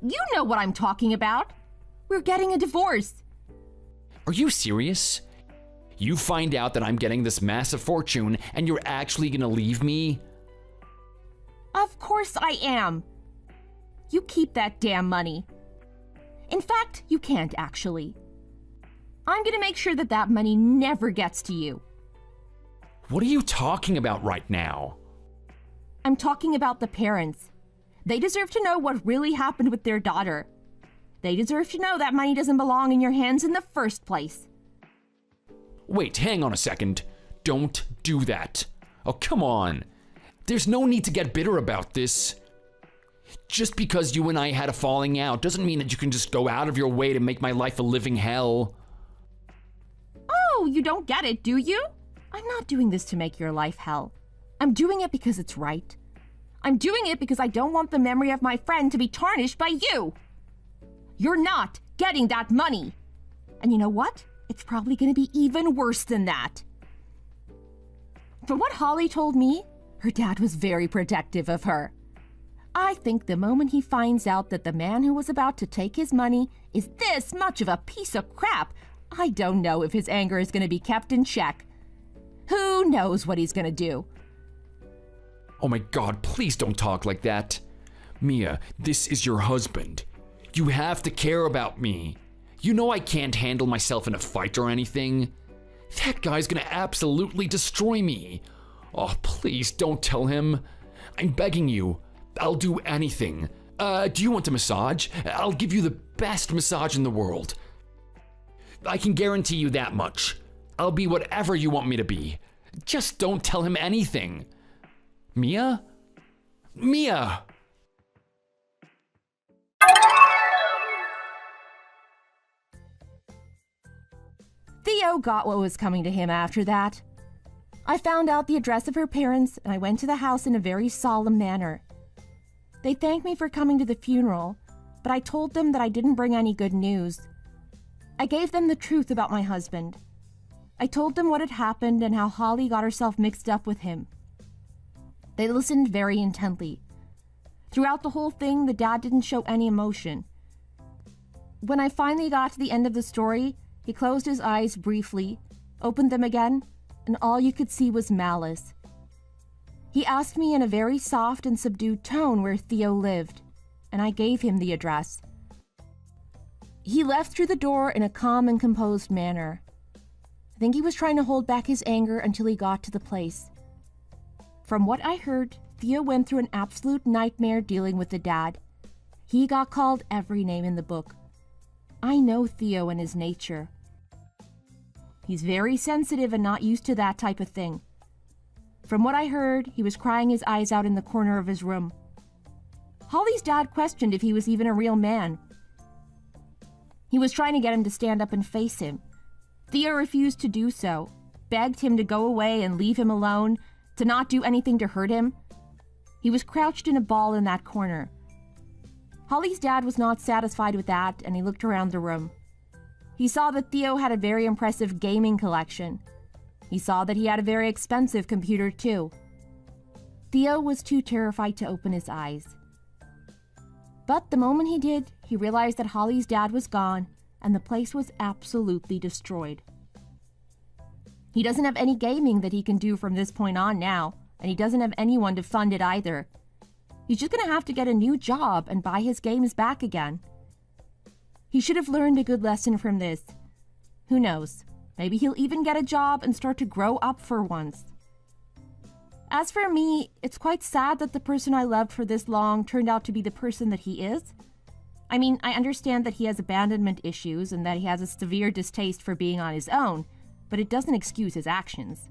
You know what I'm talking about. We're getting a divorce.
Are you serious? You find out that I'm getting this massive fortune and you're actually gonna leave me?
Of course I am. You keep that damn money. In fact, you can't actually. I'm gonna make sure that that money never gets to you.
What are you talking about right now?
I'm talking about the parents. They deserve to know what really happened with their daughter. They deserve to know that money doesn't belong in your hands in the first place.
Wait, hang on a second. Don't do that. Oh, come on. There's no need to get bitter about this. Just because you and I had a falling out doesn't mean that you can just go out of your way to make my life a living hell.
Oh, you don't get it, do you? I'm not doing this to make your life hell. I'm doing it because it's right. I'm doing it because I don't want the memory of my friend to be tarnished by you. You're not getting that money. And you know what? It's probably going to be even worse than that. From what Holly told me, her dad was very protective of her. I think the moment he finds out that the man who was about to take his money is this much of a piece of crap, I don't know if his anger is going to be kept in check. Who knows what he's going to do?
Oh my God, please don't talk like that. Mia, this is your husband. You have to care about me. You know I can't handle myself in a fight or anything. That guy's gonna absolutely destroy me. Oh, please don't tell him. I'm begging you. I'll do anything. Do you want a massage? I'll give you the best massage in the world. I can guarantee you that much. I'll be whatever you want me to be. Just don't tell him anything. Mia? Mia!
Theo got what was coming to him after that. I found out the address of her parents, and I went to the house in a very solemn manner. They thanked me for coming to the funeral, but I told them that I didn't bring any good news. I gave them the truth about my husband. I told them what had happened and how Holly got herself mixed up with him. They listened very intently. Throughout the whole thing, the dad didn't show any emotion. When I finally got to the end of the story, he closed his eyes briefly, opened them again, and all you could see was malice. He asked me in a very soft and subdued tone where Theo lived, and I gave him the address. He left through the door in a calm and composed manner. I think he was trying to hold back his anger until he got to the place. From what I heard, Theo went through an absolute nightmare dealing with the dad. He got called every name in the book. I know Theo and his nature. He's very sensitive and not used to that type of thing. From what I heard, he was crying his eyes out in the corner of his room. Holly's dad questioned if he was even a real man. He was trying to get him to stand up and face him. Theo refused to do so, begged him to go away and leave him alone, to not do anything to hurt him. He was crouched in a ball in that corner. Holly's dad was not satisfied with that, and he looked around the room. He saw that Theo had a very impressive gaming collection. He saw that he had a very expensive computer too. Theo was too terrified to open his eyes. But the moment he did, he realized that Holly's dad was gone, and the place was absolutely destroyed. He doesn't have any gaming that he can do from this point on now, and he doesn't have anyone to fund it either. He's just gonna have to get a new job and buy his games back again. He should have learned a good lesson from this. Who knows? Maybe he'll even get a job and start to grow up for once. As for me, it's quite sad that the person I loved for this long turned out to be the person that he is. I mean, I understand that he has abandonment issues and that he has a severe distaste for being on his own, but it doesn't excuse his actions.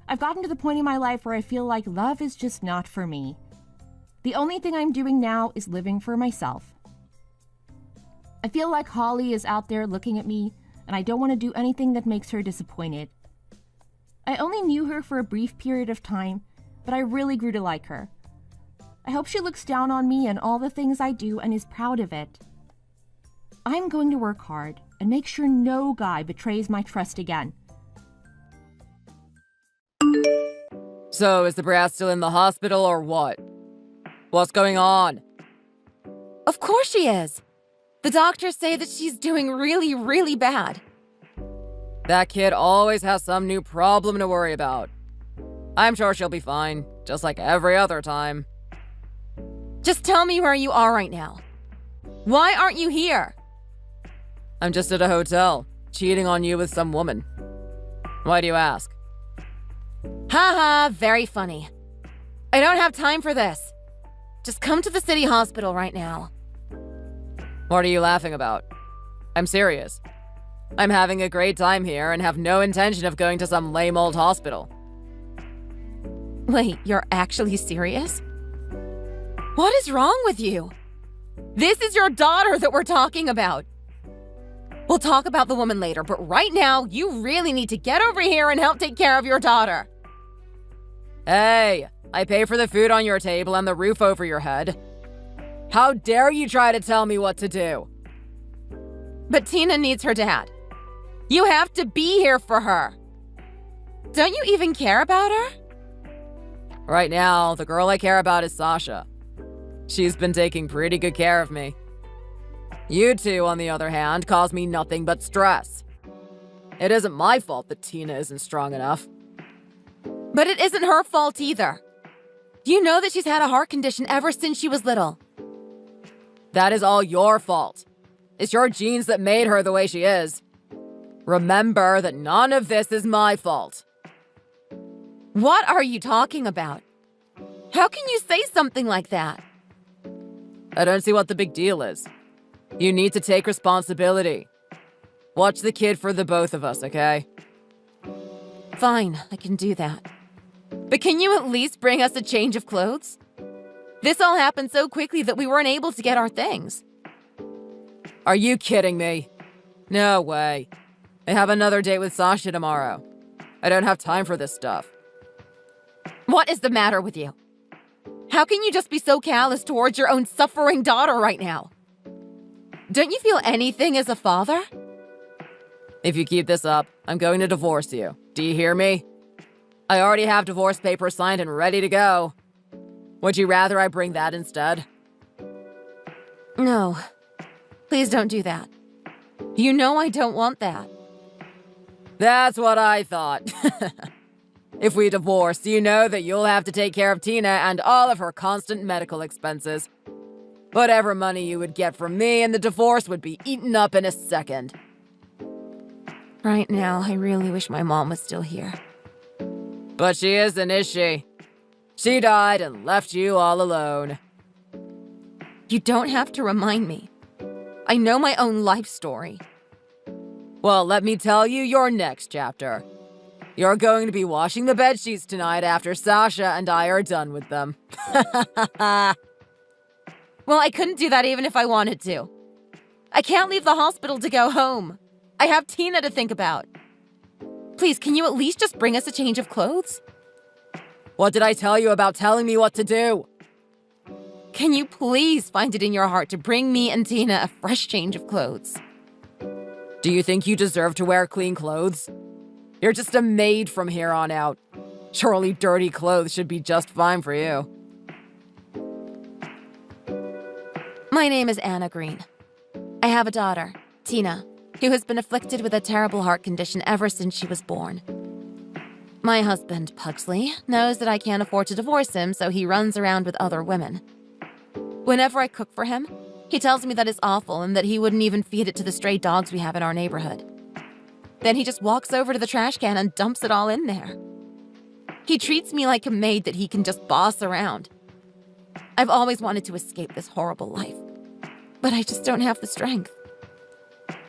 I've gotten to the point in my life where I feel like love is just not for me. The only thing I'm doing now is living for myself. I feel like Holly is out there looking at me, and I don't want to do anything that makes her disappointed. I only knew her for a brief period of time, but I really grew to like her. I hope she looks down on me and all the things I do and is proud of it. I'm going to work hard and make sure no guy betrays my trust again.
So, is the brat still in the hospital or what? What's going on?
Of course she is. The doctors say that she's doing really, really bad.
That kid always has some new problem to worry about. I'm sure she'll be fine, just like every other time.
Just tell me where you are right now. Why aren't you here?
I'm just at a hotel, cheating on you with some woman. Why do you ask?
Haha, very funny. I don't have time for this. Just come to the city hospital right now.
What are you laughing about? I'm serious. I'm having a great time here and have no intention of going to some lame old hospital.
Wait, you're actually serious? What is wrong with you? This is your daughter that we're talking about. We'll talk about the woman later, but right now, you really need to get over here and help take care of your daughter.
Hey, I pay for the food on your table and the roof over your head. How dare you try to tell me what to do?
But Tina needs her dad. You have to be here for her. Don't you even care about her?
Right now, the girl I care about is Sasha. She's been taking pretty good care of me. You two, on the other hand, cause me nothing but stress. It isn't my fault that Tina isn't strong enough.
But it isn't her fault either. You know that she's had a heart condition ever since she was little.
That is all your fault. It's your genes that made her the way she is. Remember that none of this is my fault.
What are you talking about? How can you say something like that?
I don't see what the big deal is. You need to take responsibility. Watch the kid for the both of us, okay?
Fine, I can do that. But can you at least bring us a change of clothes? This all happened so quickly that we weren't able to get our things.
Are you kidding me? No way. I have another date with Sasha tomorrow. I don't have time for this stuff.
What is the matter with you? How can you just be so callous towards your own suffering daughter right now? Don't you feel anything as a father?
If you keep this up, I'm going to divorce you. Do you hear me? I already have divorce papers signed and ready to go. Would you rather I bring that instead?
No. Please don't do that. You know I don't want that.
That's what I thought. If we divorce, you know that you'll have to take care of Tina and all of her constant medical expenses. Whatever money you would get from me and the divorce would be eaten up in a second.
Right now, I really wish my mom was still here.
But she isn't, is she? She died and left you all alone.
You don't have to remind me. I know my own life story.
Well, let me tell you your next chapter. You're going to be washing the bedsheets tonight after Sasha and I are done with them.
Well, I couldn't do that even if I wanted to. I can't leave the hospital to go home. I have Tina to think about. Please, can you at least just bring us a change of clothes?
What did I tell you about telling me what to do?
Can you please find it in your heart to bring me and Tina a fresh change of clothes?
Do you think you deserve to wear clean clothes? You're just a maid from here on out. Surely dirty clothes should be just fine for you.
My name is Anna Green. I have a daughter, Tina, who has been afflicted with a terrible heart condition ever since she was born. My husband, Pugsley, knows that I can't afford to divorce him, so he runs around with other women. Whenever I cook for him, he tells me that it's awful and that he wouldn't even feed it to the stray dogs we have in our neighborhood. Then he just walks over to the trash can and dumps it all in there. He treats me like a maid that he can just boss around. I've always wanted to escape this horrible life, but I just don't have the strength.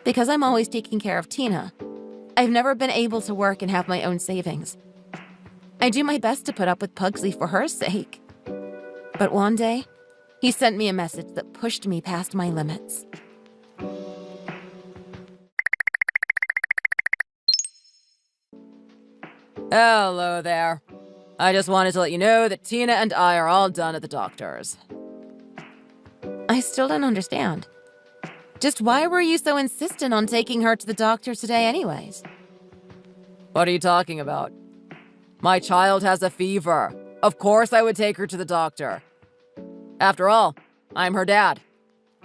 Because I'm always taking care of Tina, I've never been able to work and have my own savings. I do my best to put up with Pugsley for her sake. But one day, he sent me a message that pushed me past my limits.
Hello there. I just wanted to let you know that Tina and I are all done at the doctor's.
I still don't understand. Just why were you so insistent on taking her to the doctor today anyways?
What are you talking about? My child has a fever. Of course I would take her to the doctor. After all, I'm her dad.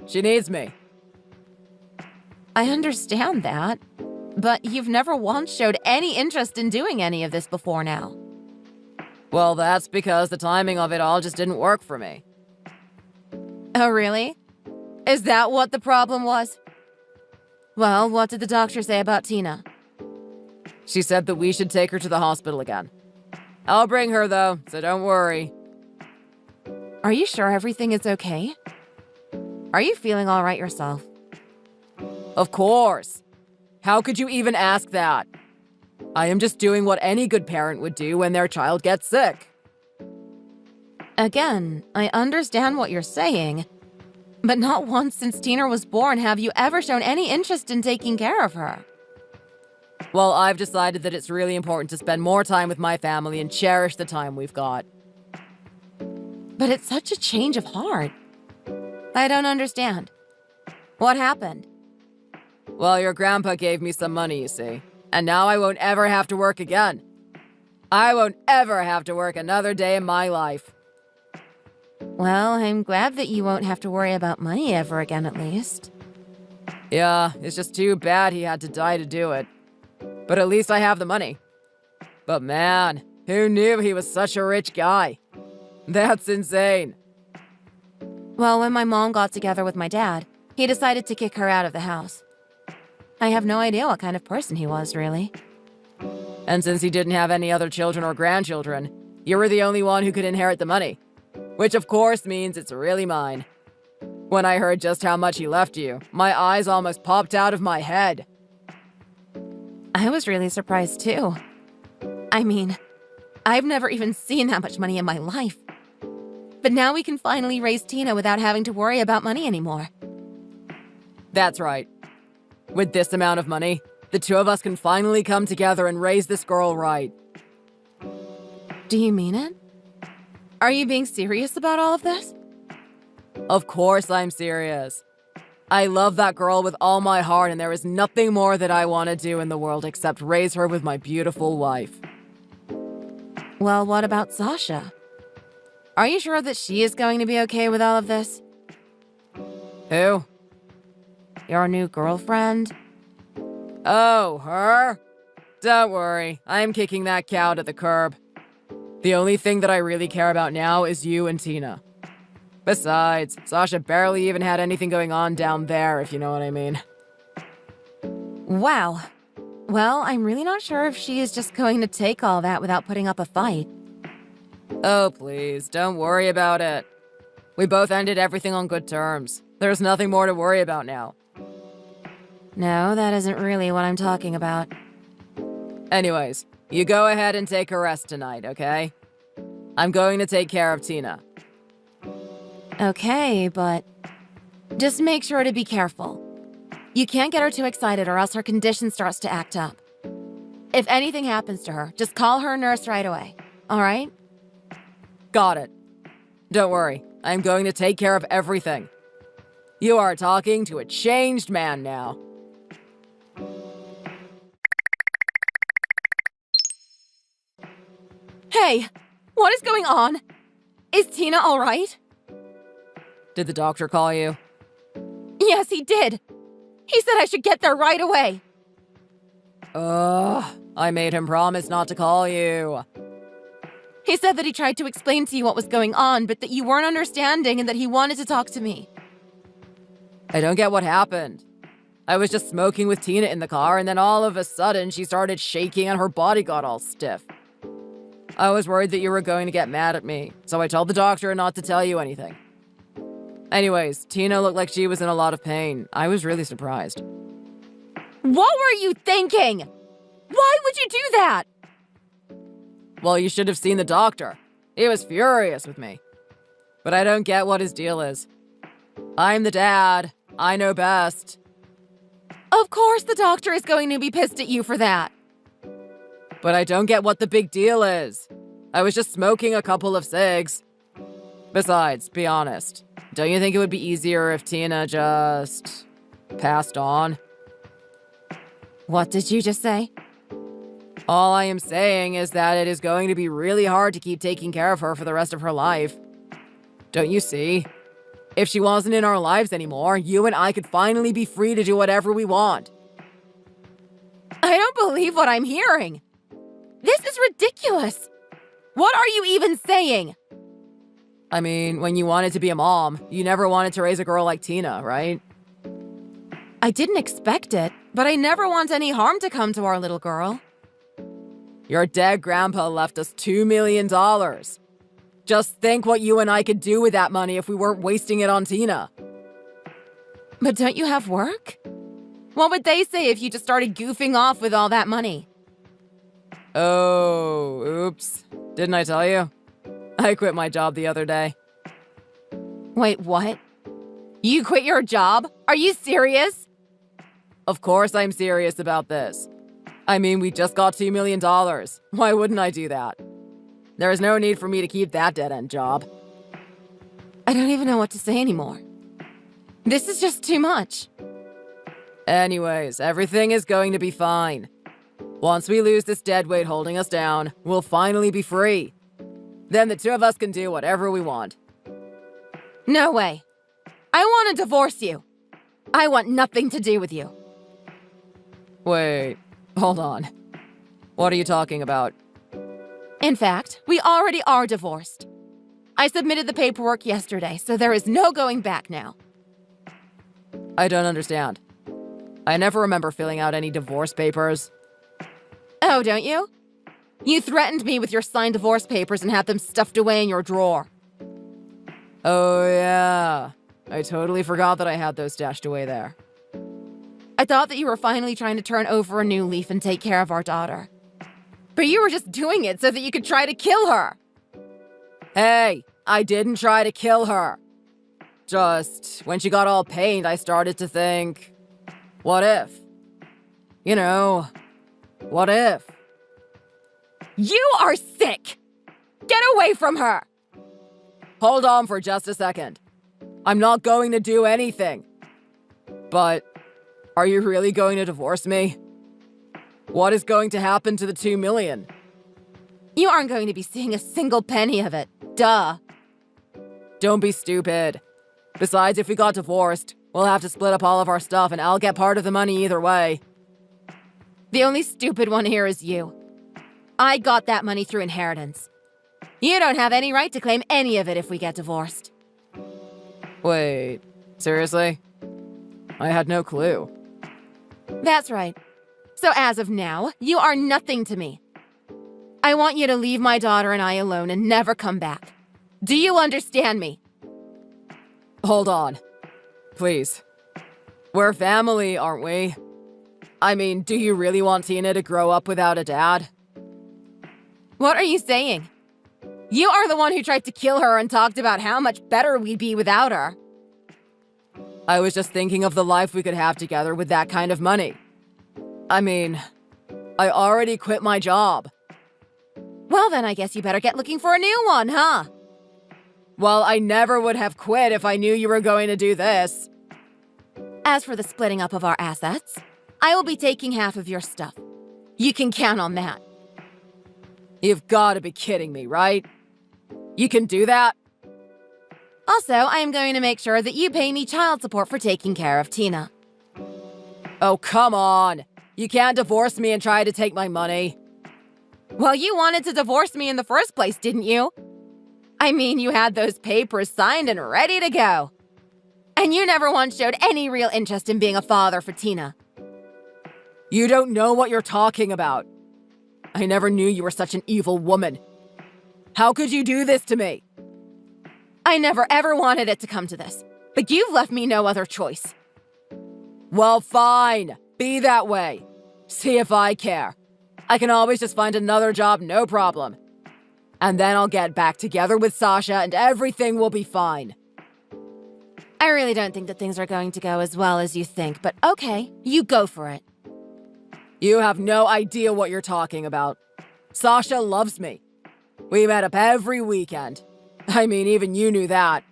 She needs me.
I understand that, but you've never once showed any interest in doing any of this before now.
Well, that's because the timing of it all just didn't work for me.
Oh, really? Is that what the problem was? Well, what did the doctor say about Tina?
She said that we should take her to the hospital again. I'll bring her, though, so don't worry.
Are you sure everything is okay? Are you feeling all right yourself?
Of course. How could you even ask that? I am just doing what any good parent would do when their child gets sick.
Again, I understand what you're saying, but not once since Tina was born have you ever shown any interest in taking care of her.
Well, I've decided that it's really important to spend more time with my family and cherish the time we've got.
But it's such a change of heart. I don't understand. What happened?
Well, your grandpa gave me some money, you see. And now I won't ever have to work again. I won't ever have to work another day in my life.
Well, I'm glad that you won't have to worry about money ever again, at least.
Yeah, it's just too bad he had to die to do it. But at least I have the money. But man, who knew he was such a rich guy? That's insane.
Well, when my mom got together with my dad, he decided to kick her out of the house. I have no idea what kind of person he was, really.
And since he didn't have any other children or grandchildren, you were the only one who could inherit the money. Which of course means it's really mine. When I heard just how much he left you, my eyes almost popped out of my head.
I was really surprised too. I mean, I've never even seen that much money in my life. But now we can finally raise Tina without having to worry about money anymore.
That's right. With this amount of money, the two of us can finally come together and raise this girl right.
Do you mean it? Are you being serious about all of this?
Of course I'm serious. I love that girl with all my heart, and there is nothing more that I want to do in the world except raise her with my beautiful wife.
Well, what about Sasha? Are you sure that she is going to be okay with all of this?
Who?
Your new girlfriend?
Oh, her? Don't worry, I'm kicking that cow to the curb. The only thing that I really care about now is you and Tina. Besides, Sasha barely even had anything going on down there, if you know what I mean.
Wow. Well, I'm really not sure if she is just going to take all that without putting up a fight.
Oh, please, don't worry about it. We both ended everything on good terms. There's nothing more to worry about now.
No, that isn't really what I'm talking about.
Anyways, you go ahead and take a rest tonight, okay? I'm going to take care of Tina.
Okay, but just make sure to be careful. You can't get her too excited or else her condition starts to act up. If anything happens to her, just call her nurse right away, all right?
Got it. Don't worry, I'm going to take care of everything. You are talking to a changed man now.
Hey, what is going on? Is Tina all right?
Did the doctor call you?
Yes, he did. He said I should get there right away.
I made him promise not to call you.
He said that he tried to explain to you what was going on, but that you weren't understanding and that he wanted to talk to me.
I don't get what happened. I was just smoking with Tina in the car, and then all of a sudden she started shaking and her body got all stiff. I was worried that you were going to get mad at me, so I told the doctor not to tell you anything. Anyways, Tina looked like she was in a lot of pain. I was really surprised.
What were you thinking? Why would you do that?
Well, you should have seen the doctor. He was furious with me. But I don't get what his deal is. I'm the dad. I know best.
Of course the doctor is going to be pissed at you for that.
But I don't get what the big deal is. I was just smoking a couple of cigs. Besides, be honest, don't you think it would be easier if Tina just passed on?
What did you just say?
All I am saying is that it is going to be really hard to keep taking care of her for the rest of her life. Don't you see? If she wasn't in our lives anymore, you and I could finally be free to do whatever we want.
I don't believe what I'm hearing. This is ridiculous. What are you even saying?
I mean, when you wanted to be a mom, you never wanted to raise a girl like Tina, right?
I didn't expect it, but I never want any harm to come to our little girl.
Your dead grandpa left us $2 million. Just think what you and I could do with that money if we weren't wasting it on Tina.
But don't you have work? What would they say if you just started goofing off with all that money?
Oh, oops. Didn't I tell you? I quit my job the other day.
Wait, what? You quit your job? Are you serious?
Of course I'm serious about this. I mean, we just got $2 million. Why wouldn't I do that? There is no need for me to keep that dead-end job.
I don't even know what to say anymore. This is just too much.
Anyways, everything is going to be fine. Once we lose this dead weight holding us down, we'll finally be free. Then the two of us can do whatever we want.
No way. I want to divorce you. I want nothing to do with you.
Wait, hold on. What are you talking about?
In fact, we already are divorced. I submitted the paperwork yesterday, so there is no going back now.
I don't understand. I never remember filling out any divorce papers.
Oh, don't you? You threatened me with your signed divorce papers and had them stuffed away in your drawer.
Oh, yeah. I totally forgot that I had those stashed away there.
I thought that you were finally trying to turn over a new leaf and take care of our daughter. But you were just doing it so that you could try to kill her.
Hey, I didn't try to kill her. Just, when she got all pained, I started to think, what if? You know, what if?
You are sick! Get away from her!
Hold on for just a second. I'm not going to do anything. But, are you really going to divorce me? What is going to happen to the $2 million?
You aren't going to be seeing a single penny of it. Duh.
Don't be stupid. Besides, if we got divorced, we'll have to split up all of our stuff and I'll get part of the money either way.
The only stupid one here is you. I got that money through inheritance. You don't have any right to claim any of it if we get divorced.
Wait, seriously? I had no clue.
That's right. So as of now, you are nothing to me. I want you to leave my daughter and I alone and never come back. Do you understand me?
Hold on. Please. We're family, aren't we? I mean, do you really want Tina to grow up without a dad?
What are you saying? You are the one who tried to kill her and talked about how much better we'd be without her.
I was just thinking of the life we could have together with that kind of money. I mean, I already quit my job.
Well, then I guess you better get looking for a new one, huh?
Well, I never would have quit if I knew you were going to do this.
As for the splitting up of our assets, I will be taking half of your stuff. You can count on that.
You've got to be kidding me, right? You can do that?
Also, I am going to make sure that you pay me child support for taking care of Tina.
Oh, come on. You can't divorce me and try to take my money.
Well, you wanted to divorce me in the first place, didn't you? I mean, you had those papers signed and ready to go. And you never once showed any real interest in being a father for Tina.
You don't know what you're talking about. I never knew you were such an evil woman. How could you do this to me?
I never ever wanted it to come to this, but you've left me no other choice.
Well, fine. Be that way. See if I care. I can always just find another job, no problem. And then I'll get back together with Sasha and everything will be fine.
I really don't think that things are going to go as well as you think, but okay, you go for it.
You have no idea what you're talking about. Sasha loves me. We met up every weekend. I mean, even you knew that.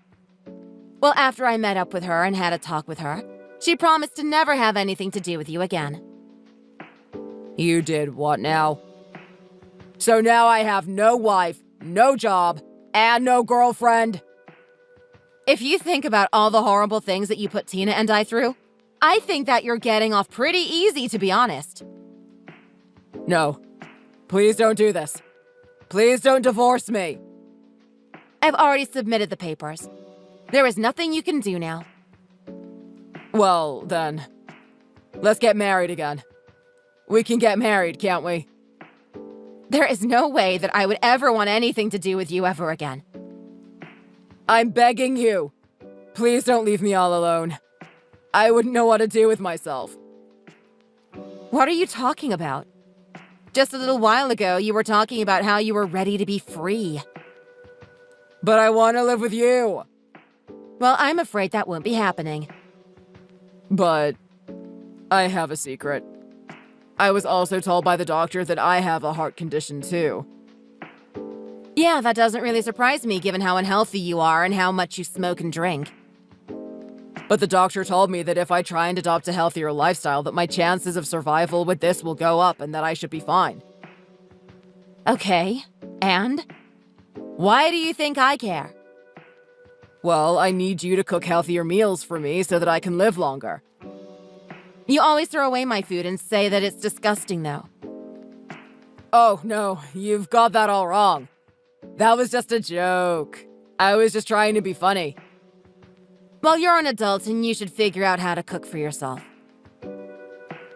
Well, after I met up with her and had a talk with her, she promised to never have anything to do with you again.
You did what now? So now I have no wife, no job, and no girlfriend.
If you think about all the horrible things that you put Tina and I through, I think that you're getting off pretty easy, to be honest.
No. Please don't do this. Please don't divorce me.
I've already submitted the papers. There is nothing you can do now.
Well, then, let's get married again. We can get married, can't we?
There is no way that I would ever want anything to do with you ever again.
I'm begging you. Please don't leave me all alone. I wouldn't know what to do with myself.
What are you talking about? Just a little while ago, you were talking about how you were ready to be free.
But I want to live with you.
Well, I'm afraid that won't be happening.
But I have a secret. I was also told by the doctor that I have a heart condition too.
Yeah, that doesn't really surprise me given how unhealthy you are and how much you smoke and drink.
But the doctor told me that if I try and adopt a healthier lifestyle, that my chances of survival with this will go up and that I should be fine.
Okay, and? Why do you think I care?
Well, I need you to cook healthier meals for me so that I can live longer.
You always throw away my food and say that it's disgusting, though.
Oh, no, you've got that all wrong. That was just a joke. I was just trying to be funny.
Well, you're an adult and you should figure out how to cook for yourself.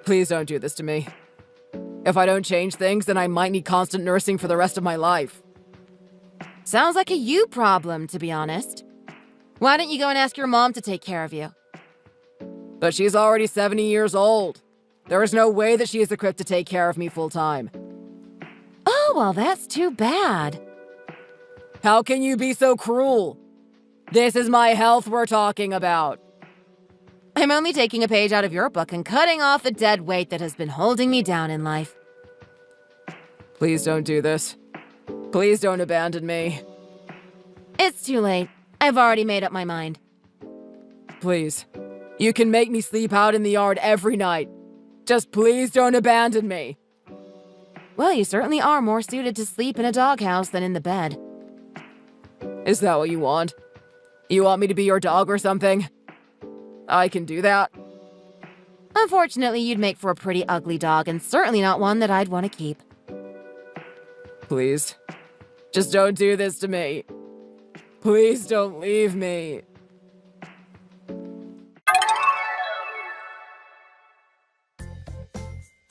Please don't do this to me. If I don't change things, then I might need constant nursing for the rest of my life.
Sounds like a you problem, to be honest. Why don't you go and ask your mom to take care of you?
But she's already 70 years old. There is no way that she is equipped to take care of me full time.
Oh, well, that's too bad.
How can you be so cruel? This is my health we're talking about.
I'm only taking a page out of your book and cutting off the dead weight that has been holding me down in life.
Please don't do this. Please don't abandon me.
It's too late. I've already made up my mind.
Please. You can make me sleep out in the yard every night. Just please don't abandon me.
Well, you certainly are more suited to sleep in a doghouse than in the bed.
Is that what you want? You want me to be your dog or something? I can do that.
Unfortunately, you'd make for a pretty ugly dog and certainly not one that I'd want to keep.
Please. Just don't do this to me. Please don't leave me.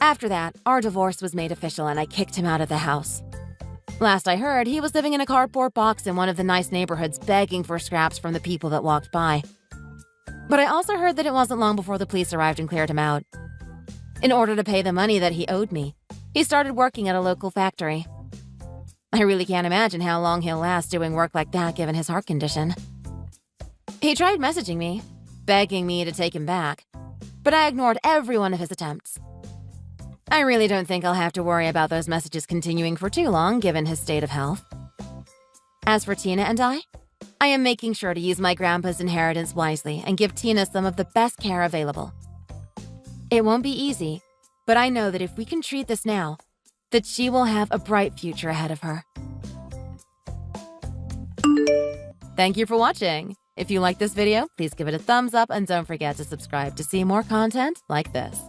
After that, our divorce was made official and I kicked him out of the house. Last I heard, he was living in a cardboard box in one of the nice neighborhoods begging for scraps from the people that walked by. But I also heard that it wasn't long before the police arrived and cleared him out. In order to pay the money that he owed me, he started working at a local factory. I really can't imagine how long he'll last doing work like that given his heart condition. He tried messaging me, begging me to take him back, but I ignored every one of his attempts. I really don't think I'll have to worry about those messages continuing for too long given his state of health. As for Tina and I, I am making sure to use my grandpa's inheritance wisely and give Tina some of the best care available. It won't be easy, but I know that if we can treat this now, that she will have a bright future ahead of her. Thank you for watching. If you like this video, please give it a thumbs up and don't forget to subscribe to see more content like this.